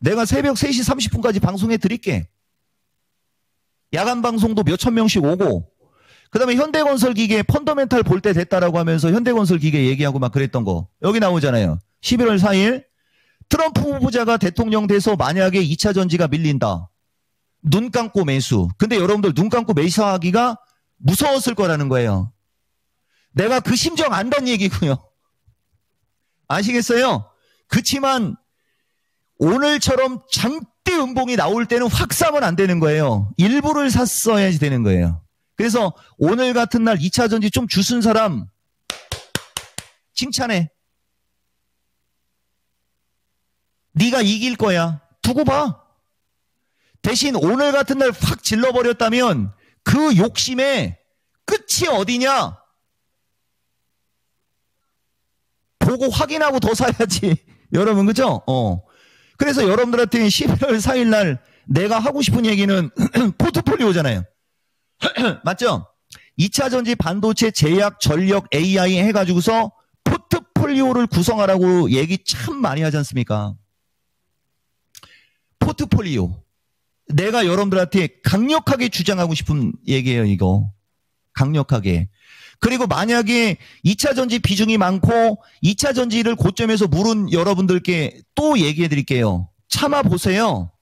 내가 새벽 3시 30분까지 방송해 드릴게. 야간 방송도 몇천 명씩 오고 그 다음에 현대건설기계 펀더멘탈 볼 때 됐다라고 하면서 현대건설기계 얘기하고 막 그랬던 거 여기 나오잖아요. 11월 4일 트럼프 후보자가 대통령 돼서 만약에 2차 전지가 밀린다. 눈 감고 매수. 근데 여러분들 눈 감고 매수하기가 무서웠을 거라는 거예요. 내가 그 심정 안단 얘기고요. 아시겠어요? 그치만 오늘처럼 장대 음봉이 나올 때는 확 사면 안 되는 거예요. 일부를 샀어야지 되는 거예요. 그래서 오늘 같은 날 2차 전지 좀 주순 사람 칭찬해. 네가 이길 거야. 두고 봐. 대신 오늘 같은 날 확 질러버렸다면 그 욕심의 끝이 어디냐? 보고 확인하고 더 사야지. 여러분 그죠? 그래서 여러분들한테 11월 4일 날 내가 하고 싶은 얘기는 포트폴리오잖아요. 맞죠? 2차 전지 반도체 제약 전력 AI 해가지고서 포트폴리오를 구성하라고 얘기 참 많이 하지 않습니까? 포트폴리오. 내가 여러분들한테 강력하게 주장하고 싶은 얘기예요, 이거. 강력하게. 그리고 만약에 2차 전지 비중이 많고 2차 전지를 고점에서 물은 여러분들께 또 얘기해 드릴게요. 참아보세요.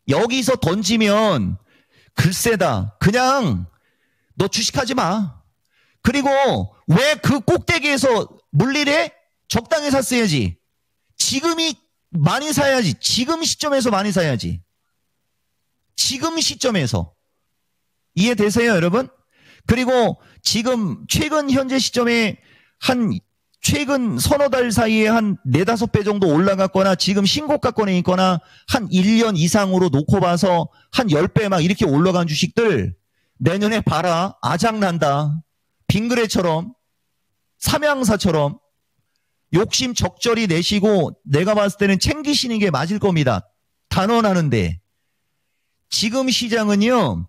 여기서 던지면 글쎄다. 그냥 너 주식하지 마. 그리고 왜 그 꼭대기에서 물리래? 적당히 샀어야지. 지금이 많이 사야지. 지금 시점에서 많이 사야지. 지금 시점에서. 이해되세요, 여러분? 그리고 지금 최근 현재 시점에 한 최근 서너 달 사이에 한 4, 5배 정도 올라갔거나 지금 신고가권에 있거나 한 1년 이상으로 놓고 봐서 한 10배 막 이렇게 올라간 주식들 내년에 봐라. 아작난다. 빙그레처럼 삼양사처럼 욕심 적절히 내시고 내가 봤을 때는 챙기시는 게 맞을 겁니다. 단언하는데 지금 시장은요.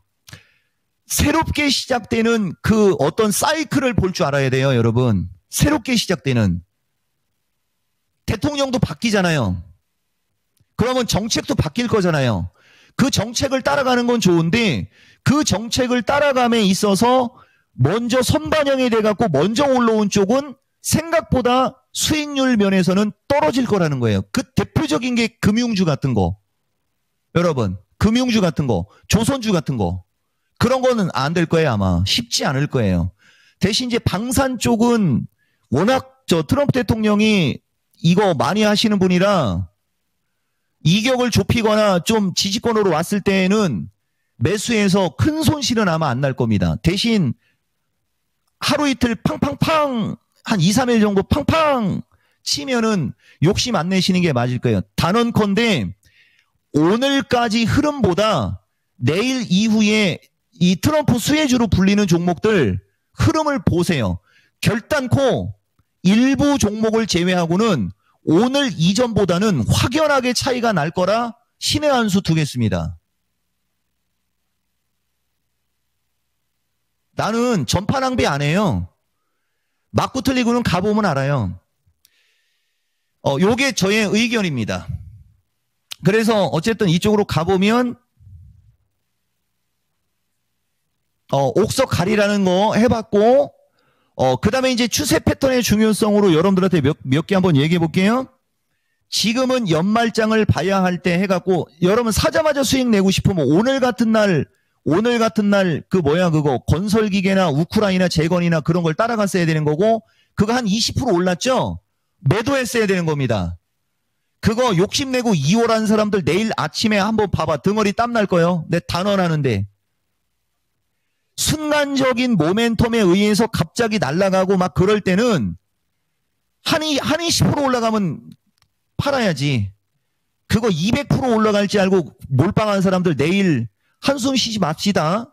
새롭게 시작되는 그 어떤 사이클을 볼 줄 알아야 돼요, 여러분. 새롭게 시작되는. 대통령도 바뀌잖아요. 그러면 정책도 바뀔 거잖아요. 그 정책을 따라가는 건 좋은데 그 정책을 따라감에 있어서 먼저 선반영이 돼갖고 먼저 올라온 쪽은 생각보다 수익률 면에서는 떨어질 거라는 거예요. 그 대표적인 게 금융주 같은 거. 여러분, 금융주 같은 거, 조선주 같은 거. 그런 거는 안 될 거예요, 아마. 쉽지 않을 거예요. 대신 이제 방산 쪽은 워낙 트럼프 대통령이 이거 많이 하시는 분이라 이격을 좁히거나 좀 지지권으로 왔을 때에는 매수해서 큰 손실은 아마 안 날 겁니다. 대신 하루 이틀 팡팡팡 한 2, 3일 정도 팡팡 치면은 욕심 안 내시는 게 맞을 거예요. 단언컨대 오늘까지 흐름보다 내일 이후에 이 트럼프 수혜주로 불리는 종목들 흐름을 보세요. 결단코 일부 종목을 제외하고는 오늘 이전보다는 확연하게 차이가 날 거라 신의 한 수 두겠습니다. 나는 전파 낭비 안 해요. 맞고 틀리고는 가보면 알아요. 요게 저의 의견입니다. 그래서 어쨌든 이쪽으로 가보면 옥석 가리라는 거 해봤고 그 다음에 이제 추세 패턴의 중요성으로 여러분들한테 몇 개 한번 얘기해 볼게요. 지금은 연말장을 봐야 할 때 해갖고 여러분 사자마자 수익 내고 싶으면 오늘 같은 날 그 그거 건설기계나 우크라이나 재건이나 그런 걸 따라갔어야 되는 거고 그거 한 20% 올랐죠? 매도했어야 되는 겁니다. 그거 욕심내고 2호라는 사람들 내일 아침에 한번 봐봐. 덩어리 땀날 거예요. 내 단언하는데. 순간적인 모멘텀에 의해서 갑자기 날아가고 막 그럴 때는 한이 10% 올라가면 팔아야지. 그거 200% 올라갈지 알고 몰빵한 사람들 내일 한숨 쉬지 맙시다.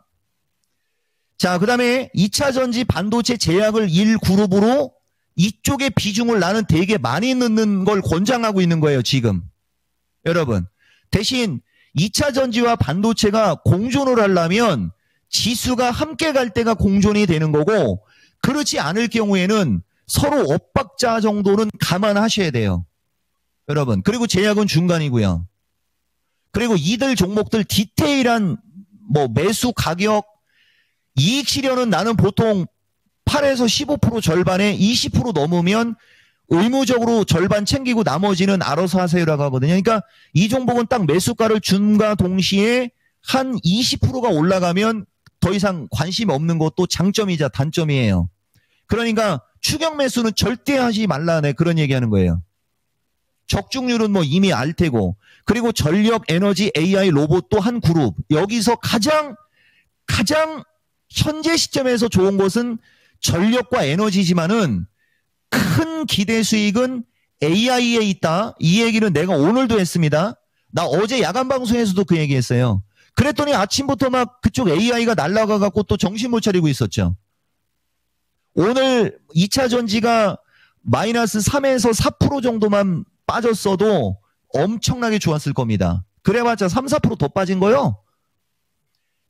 자, 그 다음에 2차전지 반도체 제약을 1그룹으로 이쪽에 비중을 나는 되게 많이 넣는 걸 권장하고 있는 거예요, 지금. 여러분. 대신 2차전지와 반도체가 공존을 하려면 지수가 함께 갈 때가 공존이 되는 거고, 그렇지 않을 경우에는 서로 엇박자 정도는 감안하셔야 돼요. 여러분. 그리고 제약은 중간이고요. 그리고 이들 종목들 디테일한 뭐 매수 가격, 이익 실현은 나는 보통 8에서 15% 절반에 20% 넘으면 의무적으로 절반 챙기고 나머지는 알아서 하세요라고 하거든요. 그러니까 이 종목은 딱 매수가를 준과 동시에 한 20%가 올라가면 더 이상 관심 없는 것도 장점이자 단점이에요. 그러니까 추격 매수는 절대 하지 말라네 그런 얘기하는 거예요. 적중률은 뭐 이미 알 테고, 그리고 전력, 에너지, AI, 로봇도 한 그룹. 여기서 가장 현재 시점에서 좋은 것은 전력과 에너지지만은 큰 기대 수익은 AI에 있다. 이 얘기는 내가 오늘도 했습니다. 나 어제 야간 방송에서도 그 얘기했어요. 그랬더니 아침부터 막 그쪽 AI가 날아가 갖고 또 정신 못 차리고 있었죠. 오늘 2차 전지가 마이너스 3에서 4% 정도만 빠졌어도 엄청나게 좋았을 겁니다. 그래봤자 3, 4% 더 빠진 거요.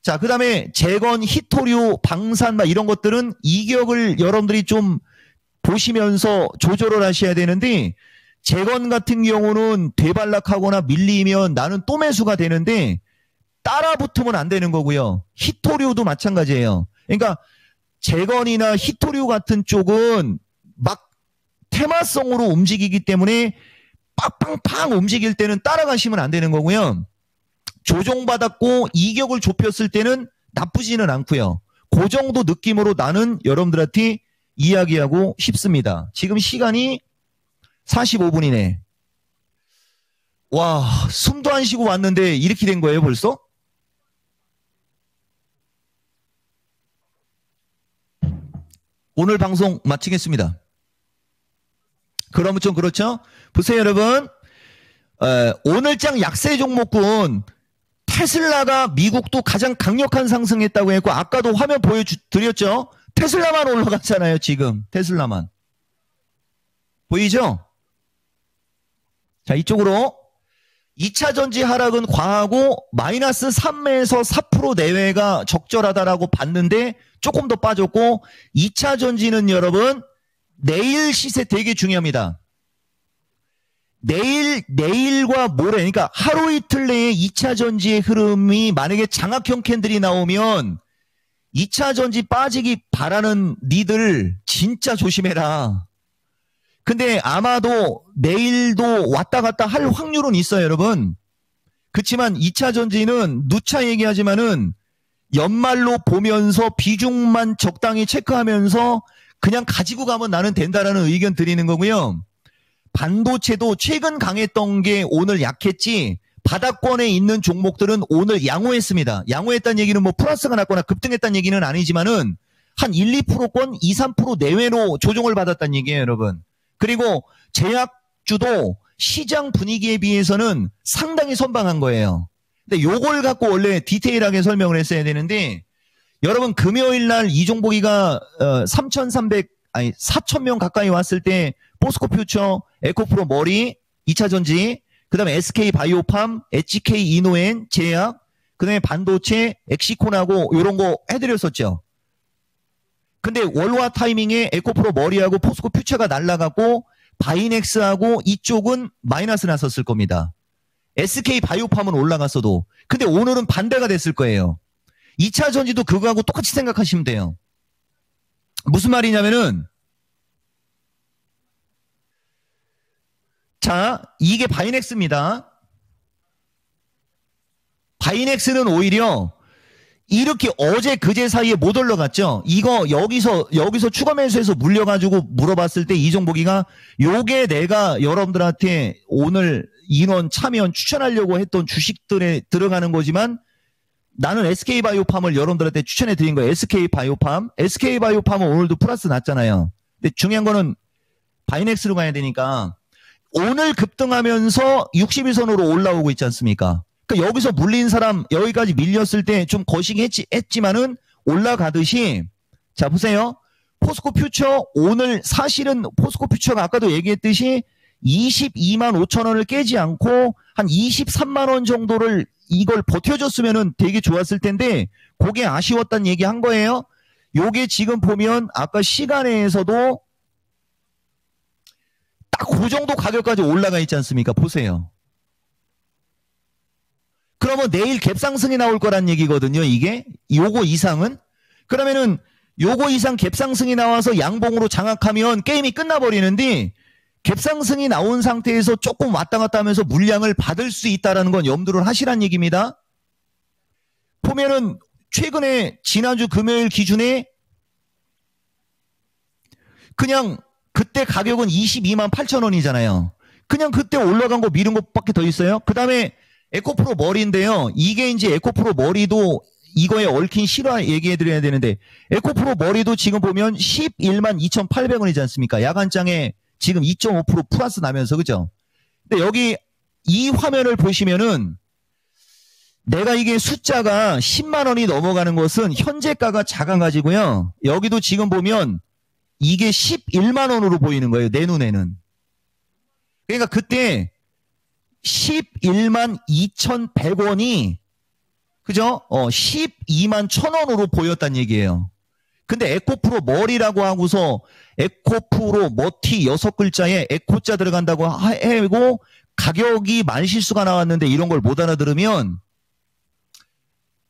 자, 그 다음에 재건, 히토류, 방산 막 이런 것들은 이격을 여러분들이 좀 보시면서 조절을 하셔야 되는데, 재건 같은 경우는 되발락하거나 밀리면 나는 또 매수가 되는데 따라 붙으면 안 되는 거고요. 히토류도 마찬가지예요. 그러니까 재건이나 히토류 같은 쪽은 막 테마성으로 움직이기 때문에 빵빵빵 움직일 때는 따라가시면 안 되는 거고요. 조정받았고 이격을 좁혔을 때는 나쁘지는 않고요. 그 정도 느낌으로 나는 여러분들한테 이야기하고 싶습니다. 지금 시간이 45분이네. 와, 숨도 안 쉬고 왔는데 이렇게 된 거예요, 벌써? 오늘 방송 마치겠습니다. 그러면 좀 그렇죠? 보세요, 여러분. 오늘장 약세 종목군 테슬라가 미국도 가장 강력한 상승했다고 했고, 아까도 화면 보여드렸죠? 테슬라만 올라갔잖아요, 지금. 테슬라만. 보이죠? 자, 이쪽으로 2차 전지 하락은 과하고 마이너스 3에서 4% 내외가 적절하다라고 봤는데 조금 더 빠졌고, 2차 전지는 여러분 내일 시세 되게 중요합니다. 내일과 모레, 그러니까 하루 이틀 내에 2차 전지의 흐름이 만약에 장악형 캔들이 나오면 2차 전지 빠지기 바라는 니들 진짜 조심해라. 근데 아마도 내일도 왔다 갔다 할 확률은 있어요, 여러분. 그렇지만 2차 전지는 누차 얘기하지만은 연말로 보면서 비중만 적당히 체크하면서 그냥 가지고 가면 나는 된다라는 의견 드리는 거고요. 반도체도 최근 강했던 게 오늘 약했지, 바닥권에 있는 종목들은 오늘 양호했습니다. 양호했다는 얘기는 뭐 플러스가 났거나 급등했다는 얘기는 아니지만은 한 1, 2%권 2, 3% 내외로 조정을 받았다는 얘기예요, 여러분. 그리고 제약주도 시장 분위기에 비해서는 상당히 선방한 거예요. 근데 요걸 갖고 원래 디테일하게 설명을 했어야 되는데, 여러분 금요일 날 이종복이가 4,000명 가까이 왔을 때 포스코 퓨처, 에코프로 머리, 2차 전지, 그 다음에 SK 바이오팜, HK 이노엔, 제약, 그 다음에 반도체, 엑시콘하고 요런 거 해드렸었죠. 근데 월화 타이밍에 에코프로 머리하고 포스코 퓨처가 날아가고 바이넥스하고 이쪽은 마이너스 났었을 겁니다. SK 바이오팜은 올라갔어도. 근데 오늘은 반대가 됐을 거예요. 2차 전지도 그거하고 똑같이 생각하시면 돼요. 무슨 말이냐면은, 자, 이게 바이넥스입니다. 바이넥스는 오히려 이렇게 어제 그제 사이에 못 올라갔죠. 이거 여기서 추가 매수해서 물려가지고 물어봤을 때 이종복이가 요게 내가 여러분들한테 오늘 인원 참여 추천하려고 했던 주식들에 들어가는 거지만 나는 SK바이오팜을 여러분들한테 추천해 드린 거예요. SK바이오팜. SK바이오팜은 오늘도 플러스 났잖아요. 근데 중요한 거는 바이넥스로 가야 되니까 오늘 급등하면서 61선으로 올라오고 있지 않습니까? 그러니까 여기서 물린 사람 여기까지 밀렸을 때 좀 거시기했지만은 올라가듯이 자 보세요. 포스코 퓨처 오늘 사실은 포스코 퓨처가 아까도 얘기했듯이 22만 5천 원을 깨지 않고 한 23만 원 정도를 이걸 버텨줬으면은 되게 좋았을 텐데 그게 아쉬웠다는 얘기 한 거예요. 요게 지금 보면 아까 시간에서도 딱 그 정도 가격까지 올라가 있지 않습니까? 보세요. 그러면 내일 갭상승이 나올 거란 얘기거든요. 이게 요거 이상은 그러면은 요거 이상 갭상승이 나와서 양봉으로 장악하면 게임이 끝나버리는데 갭상승이 나온 상태에서 조금 왔다 갔다 하면서 물량을 받을 수 있다는 건 염두를 하시란 얘기입니다. 보면은 최근에 지난주 금요일 기준에 그냥 그때 가격은 22만 8천 원이잖아요. 그냥 그때 올라간 거 미룬 것밖에 더 있어요. 그 다음에 에코프로 머리인데요. 이게 이제 에코프로 머리도 이거에 얽힌 실화 얘기해 드려야 되는데 에코프로 머리도 지금 보면 11만 2,800원이지 않습니까? 야간장에 지금 2.5% 플러스 나면서 그죠? 근데 여기 이 화면을 보시면은 내가 이게 숫자가 10만 원이 넘어가는 것은 현재가가 작아가지고요. 여기도 지금 보면 이게 11만 원으로 보이는 거예요. 내 눈에는. 그러니까 그때 11만 2,100원이 그죠? 12만 1,000원으로 보였단 얘기예요. 근데 에코프로 머리라고 하고서 에코프로 머티 6글자에 에코자 들어간다고 해고 가격이 말실수가 나왔는데 이런 걸 못 알아들으면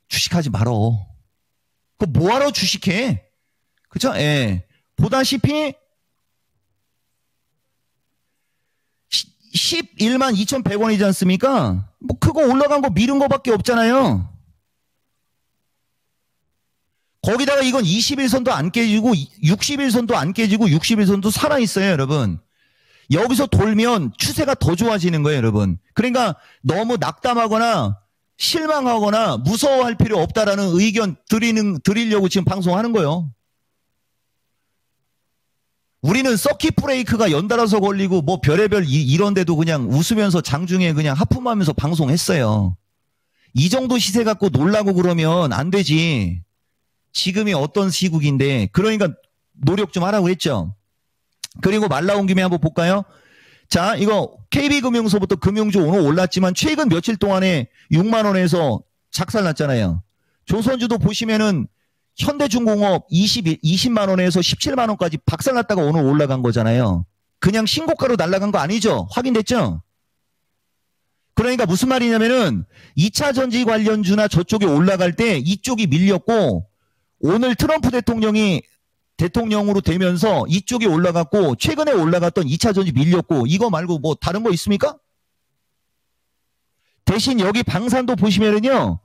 주식하지 말어. 그 뭐하러 주식해? 그죠? 예. 보다시피 11만 2,100원이지 않습니까? 뭐 그거 올라간 거 미룬 거밖에 없잖아요. 거기다가 이건 21선도 안 깨지고 61선도 안 깨지고 61선도 살아있어요, 여러분. 여기서 돌면 추세가 더 좋아지는 거예요, 여러분. 그러니까 너무 낙담하거나 실망하거나 무서워할 필요 없다라는 의견 드리려고 지금 방송하는 거예요. 우리는 서킷 브레이크가 연달아서 걸리고 뭐 별의별 이런 데도 그냥 웃으면서 장중에 그냥 하품하면서 방송했어요. 이 정도 시세 갖고 놀라고 그러면 안 되지. 지금이 어떤 시국인데 그러니까 노력 좀 하라고 했죠. 그리고 말 나온 김에 한번 볼까요? 자, 이거 KB금융서부터 금융주 오늘 올랐지만 최근 며칠 동안에 6만 원에서 작살났잖아요. 조선주도 보시면은 현대중공업 20만 원에서 17만 원까지 박살났다가 오늘 올라간 거잖아요. 그냥 신고가로 날아간 거 아니죠? 확인됐죠? 그러니까 무슨 말이냐면은 2차 전지 관련주나 저쪽에 올라갈 때 이쪽이 밀렸고 오늘 트럼프 대통령이 대통령으로 되면서 이쪽이 올라갔고 최근에 올라갔던 2차 전지 밀렸고 이거 말고 뭐 다른 거 있습니까? 대신 여기 방산도 보시면은요.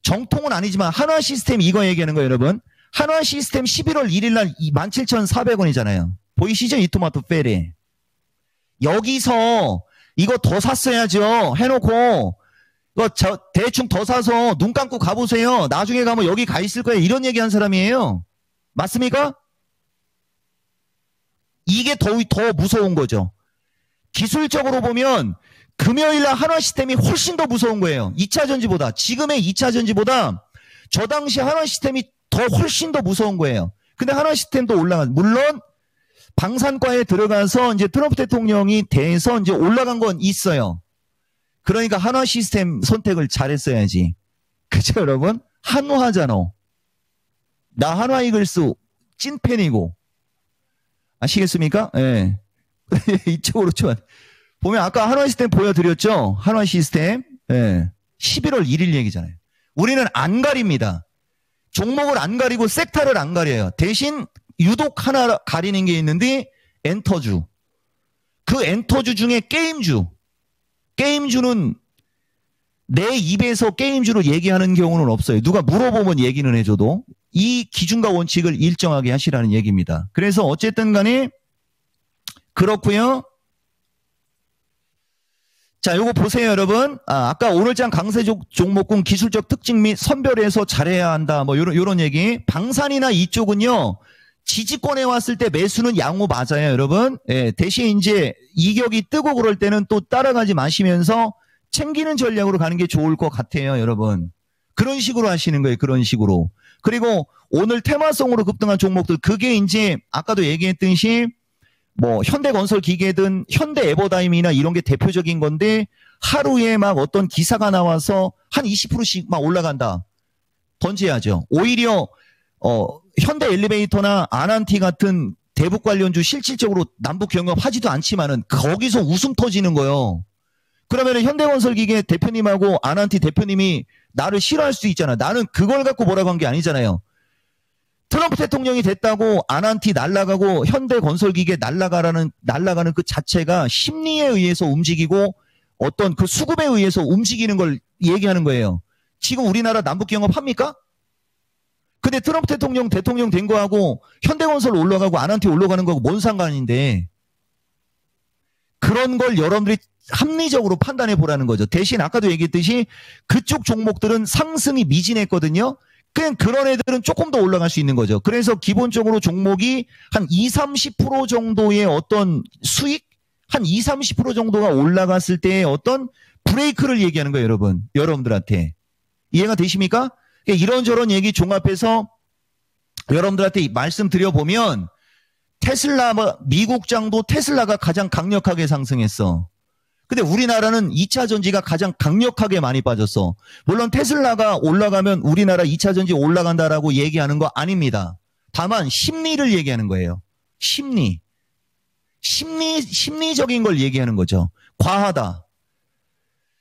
정통은 아니지만 한화시스템 이거 얘기하는 거예요, 여러분. 한화시스템 11월 1일 날 17,400원이잖아요. 보이시죠? 이 토마토 페리. 여기서 이거 더 샀어야죠. 해놓고 이거 대충 더 사서 눈 감고 가보세요. 나중에 가면 여기 가 있을 거예요. 이런 얘기한 사람이에요. 맞습니까? 이게 더 무서운 거죠. 기술적으로 보면 금요일날 한화시스템이 훨씬 더 무서운 거예요. 2차 전지보다. 지금의 2차 전지보다 저 당시 한화시스템이 더 훨씬 더 무서운 거예요. 근데 한화시스템도 올라간 물론 방산과에 들어가서 이제 트럼프 대통령이 돼서 이제 올라간 건 있어요. 그러니까 한화시스템 선택을 잘했어야지. 그죠, 여러분? 한화잖아. 나 한화이글스 찐팬이고. 아시겠습니까? 예. 이쪽으로 좀. 보면 아까 한화시스템 보여드렸죠? 한화시스템. 예. 11월 1일 얘기잖아요. 우리는 안 가립니다. 종목을 안 가리고 섹터를 안 가려요. 대신 유독 하나 가리는 게 있는데 엔터주. 그 엔터주 중에 게임주. 게임주는 내 입에서 게임주를 얘기하는 경우는 없어요. 누가 물어보면 얘기는 해줘도 이 기준과 원칙을 일정하게 하시라는 얘기입니다. 그래서 어쨌든 간에 그렇고요. 자, 요거 보세요, 여러분. 아까 오늘장 강세 종목군 기술적 특징 및 선별해서 잘해야 한다. 뭐, 요런 얘기. 방산이나 이쪽은요, 지지권에 왔을 때 매수는 양호 맞아요, 여러분. 예, 대신 이제 이격이 뜨고 그럴 때는 또 따라가지 마시면서 챙기는 전략으로 가는 게 좋을 것 같아요, 여러분. 그런 식으로 하시는 거예요, 그런 식으로. 그리고 오늘 테마성으로 급등한 종목들, 그게 이제 아까도 얘기했듯이 뭐 현대건설 기계든 현대에버다임이나 이런 게 대표적인 건데 하루에 막 어떤 기사가 나와서 한 20%씩 막 올라간다. 던져야죠. 오히려 현대엘리베이터나 아난티 같은 대북 관련주 실질적으로 남북 경협하지도 않지만은 거기서 웃음 터지는 거예요. 그러면은 현대건설 기계 대표님하고 아난티 대표님이 나를 싫어할 수 있잖아. 나는 그걸 갖고 뭐라고 한 게 아니잖아요. 트럼프 대통령이 됐다고 아난티 날아가고 현대건설기계 날아가는 그 자체가 심리에 의해서 움직이고 어떤 그 수급에 의해서 움직이는 걸 얘기하는 거예요. 지금 우리나라 남북경협 합니까? 근데 트럼프 대통령 된 거하고 현대건설 올라가고 아난티 올라가는 거하고 뭔 상관인데 그런 걸 여러분들이 합리적으로 판단해 보라는 거죠. 대신 아까도 얘기했듯이 그쪽 종목들은 상승이 미진했거든요. 그냥 그런 애들은 조금 더 올라갈 수 있는 거죠. 그래서 기본적으로 종목이 한 20-30% 정도의 어떤 수익, 한 20-30% 정도가 올라갔을 때의 어떤 브레이크를 얘기하는 거예요, 여러분들한테. 이해가 되십니까? 이런저런 얘기 종합해서 여러분들한테 말씀드려보면 테슬라, 미국장도 테슬라가 가장 강력하게 상승했어. 근데 우리나라는 2차 전지가 가장 강력하게 많이 빠졌어. 물론 테슬라가 올라가면 우리나라 2차 전지 올라간다라고 얘기하는 거 아닙니다. 다만 심리를 얘기하는 거예요. 심리적인 걸 얘기하는 거죠. 과하다.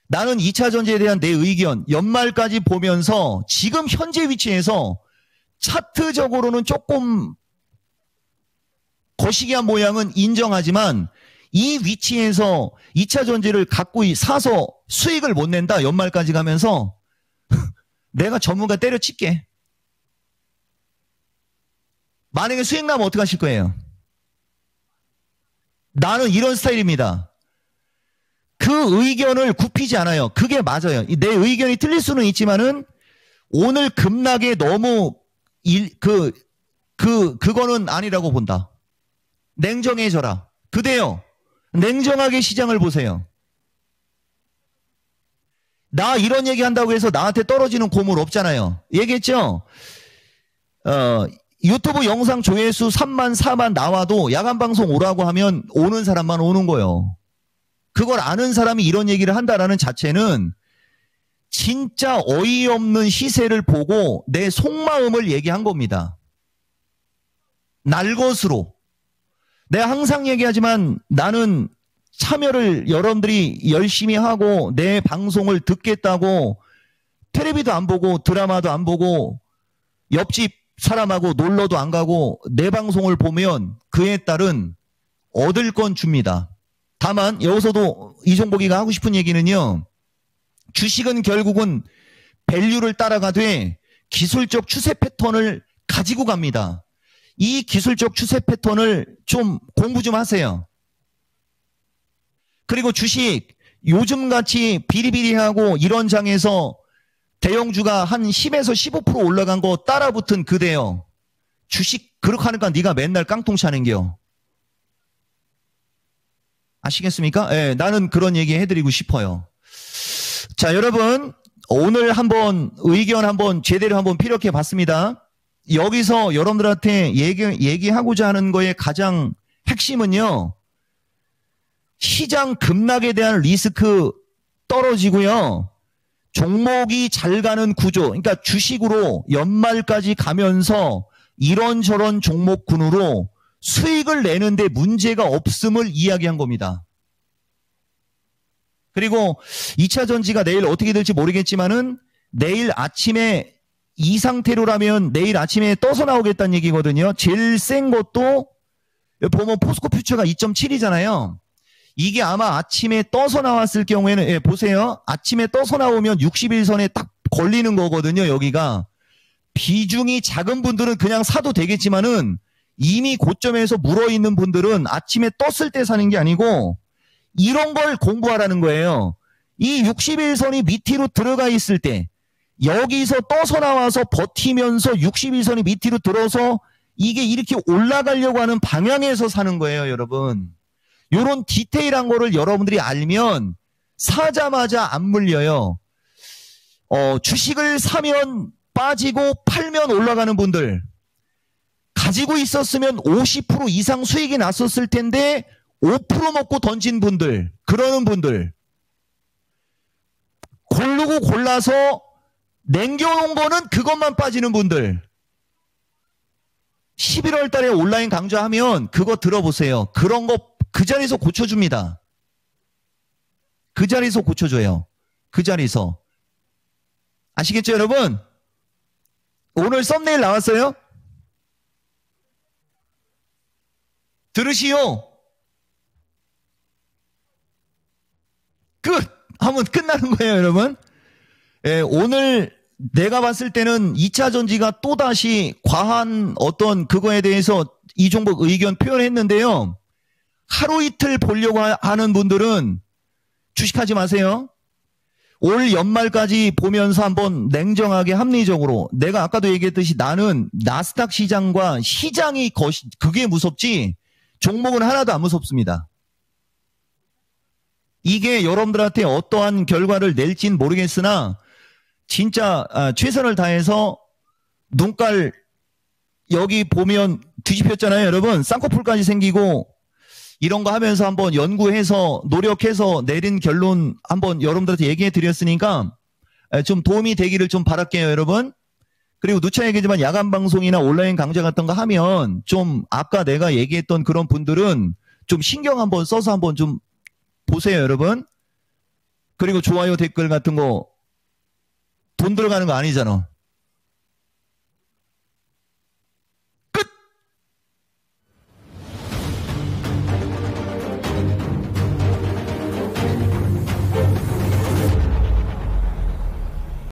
나는 2차 전지에 대한 내 의견 연말까지 보면서 지금 현재 위치에서 차트적으로는 조금 거시기한 모양은 인정하지만 이 위치에서 2차 전지를 갖고 사서 수익을 못 낸다. 연말까지 가면서 내가 전문가 때려칠게. 만약에 수익 나면 어떻게 하실 거예요? 나는 이런 스타일입니다. 그 의견을 굽히지 않아요. 그게 맞아요. 내 의견이 틀릴 수는 있지만은 오늘 급락에 너무 그거는 아니라고 본다. 냉정해져라. 그대요. 냉정하게 시장을 보세요. 나 이런 얘기 한다고 해서 나한테 떨어지는 고물 없잖아요. 얘기했죠? 유튜브 영상 조회수 3만, 4만 나와도 야간방송 오라고 하면 오는 사람만 오는 거예요. 그걸 아는 사람이 이런 얘기를 한다라는 자체는 진짜 어이없는 시세를 보고 내 속마음을 얘기한 겁니다. 날것으로. 내가 항상 얘기하지만 나는 참여를 여러분들이 열심히 하고 내 방송을 듣겠다고 텔레비도 안 보고 드라마도 안 보고 옆집 사람하고 놀러도 안 가고 내 방송을 보면 그에 따른 얻을 건 줍니다. 다만 여기서도 이종복이가 하고 싶은 얘기는요. 주식은 결국은 밸류를 따라가되 기술적 추세 패턴을 가지고 갑니다. 이 기술적 추세 패턴을 좀 공부 좀 하세요. 그리고 주식 요즘같이 비리비리하고 이런 장에서 대형주가 한 10에서 15% 올라간 거 따라붙은 그대요. 주식 그렇게 하니까 네가 맨날 깡통 차는겨. 아시겠습니까? 예, 나는 그런 얘기 해드리고 싶어요. 자, 여러분 오늘 한번 의견 한번 제대로 한번 피력해 봤습니다. 여기서 여러분들한테 얘기하고자 하는 거의 가장 핵심은요. 시장 급락에 대한 리스크 떨어지고요. 종목이 잘 가는 구조, 그러니까 주식으로 연말까지 가면서 이런저런 종목군으로 수익을 내는데 문제가 없음을 이야기한 겁니다. 그리고 2차 전지가 내일 어떻게 될지 모르겠지만은 내일 아침에 이 상태로라면 내일 아침에 떠서 나오겠다는 얘기거든요. 제일 센 것도 보면 포스코 퓨처가 2.7이잖아요. 이게 아마 아침에 떠서 나왔을 경우에는 예, 보세요. 아침에 떠서 나오면 60일선에 딱 걸리는 거거든요. 여기가. 비중이 작은 분들은 그냥 사도 되겠지만은 이미 고점에서 물어있는 분들은 아침에 떴을 때 사는 게 아니고 이런 걸 공부하라는 거예요. 이 61선이 밑으로 들어가 있을 때 여기서 떠서 나와서 버티면서 61선이 밑으로 들어서 이게 이렇게 올라가려고 하는 방향에서 사는 거예요, 여러분. 이런 디테일한 거를 여러분들이 알면 사자마자 안 물려요. 주식을 사면 빠지고 팔면 올라가는 분들, 가지고 있었으면 50% 이상 수익이 났었을 텐데 5% 먹고 던진 분들, 그러는 분들, 고르고 골라서 남겨놓은 거는 그것만 빠지는 분들, 11월 달에 온라인 강좌하면 그거 들어보세요. 그런 거 그 자리에서 고쳐줍니다. 그 자리에서 고쳐줘요. 그 자리에서. 아시겠죠, 여러분? 오늘 썸네일 나왔어요? 들으시오. 끝! 하면 끝나는 거예요, 여러분. 예, 오늘 내가 봤을 때는 2차 전지가 또다시 과한 어떤 그거에 대해서 이종복 의견 표현했는데요. 하루 이틀 보려고 하는 분들은 주식하지 마세요. 올 연말까지 보면서 한번 냉정하게 합리적으로, 내가 아까도 얘기했듯이 나는 나스닥 시장과 시장이 그게 무섭지 종목은 하나도 안 무섭습니다. 이게 여러분들한테 어떠한 결과를 낼진 모르겠으나 진짜 최선을 다해서 눈깔 여기 보면 뒤집혔잖아요, 여러분. 쌍꺼풀까지 생기고 이런 거 하면서 한번 연구해서 노력해서 내린 결론 한번 여러분들한테 얘기해 드렸으니까 좀 도움이 되기를 좀 바랄게요, 여러분. 그리고 누차 얘기지만 야간 방송이나 온라인 강좌 같은 거 하면 좀 아까 내가 얘기했던 그런 분들은 좀 신경 한번 써서 한번 좀 보세요, 여러분. 그리고 좋아요 댓글 같은 거 돈 들어가는 거 아니잖아.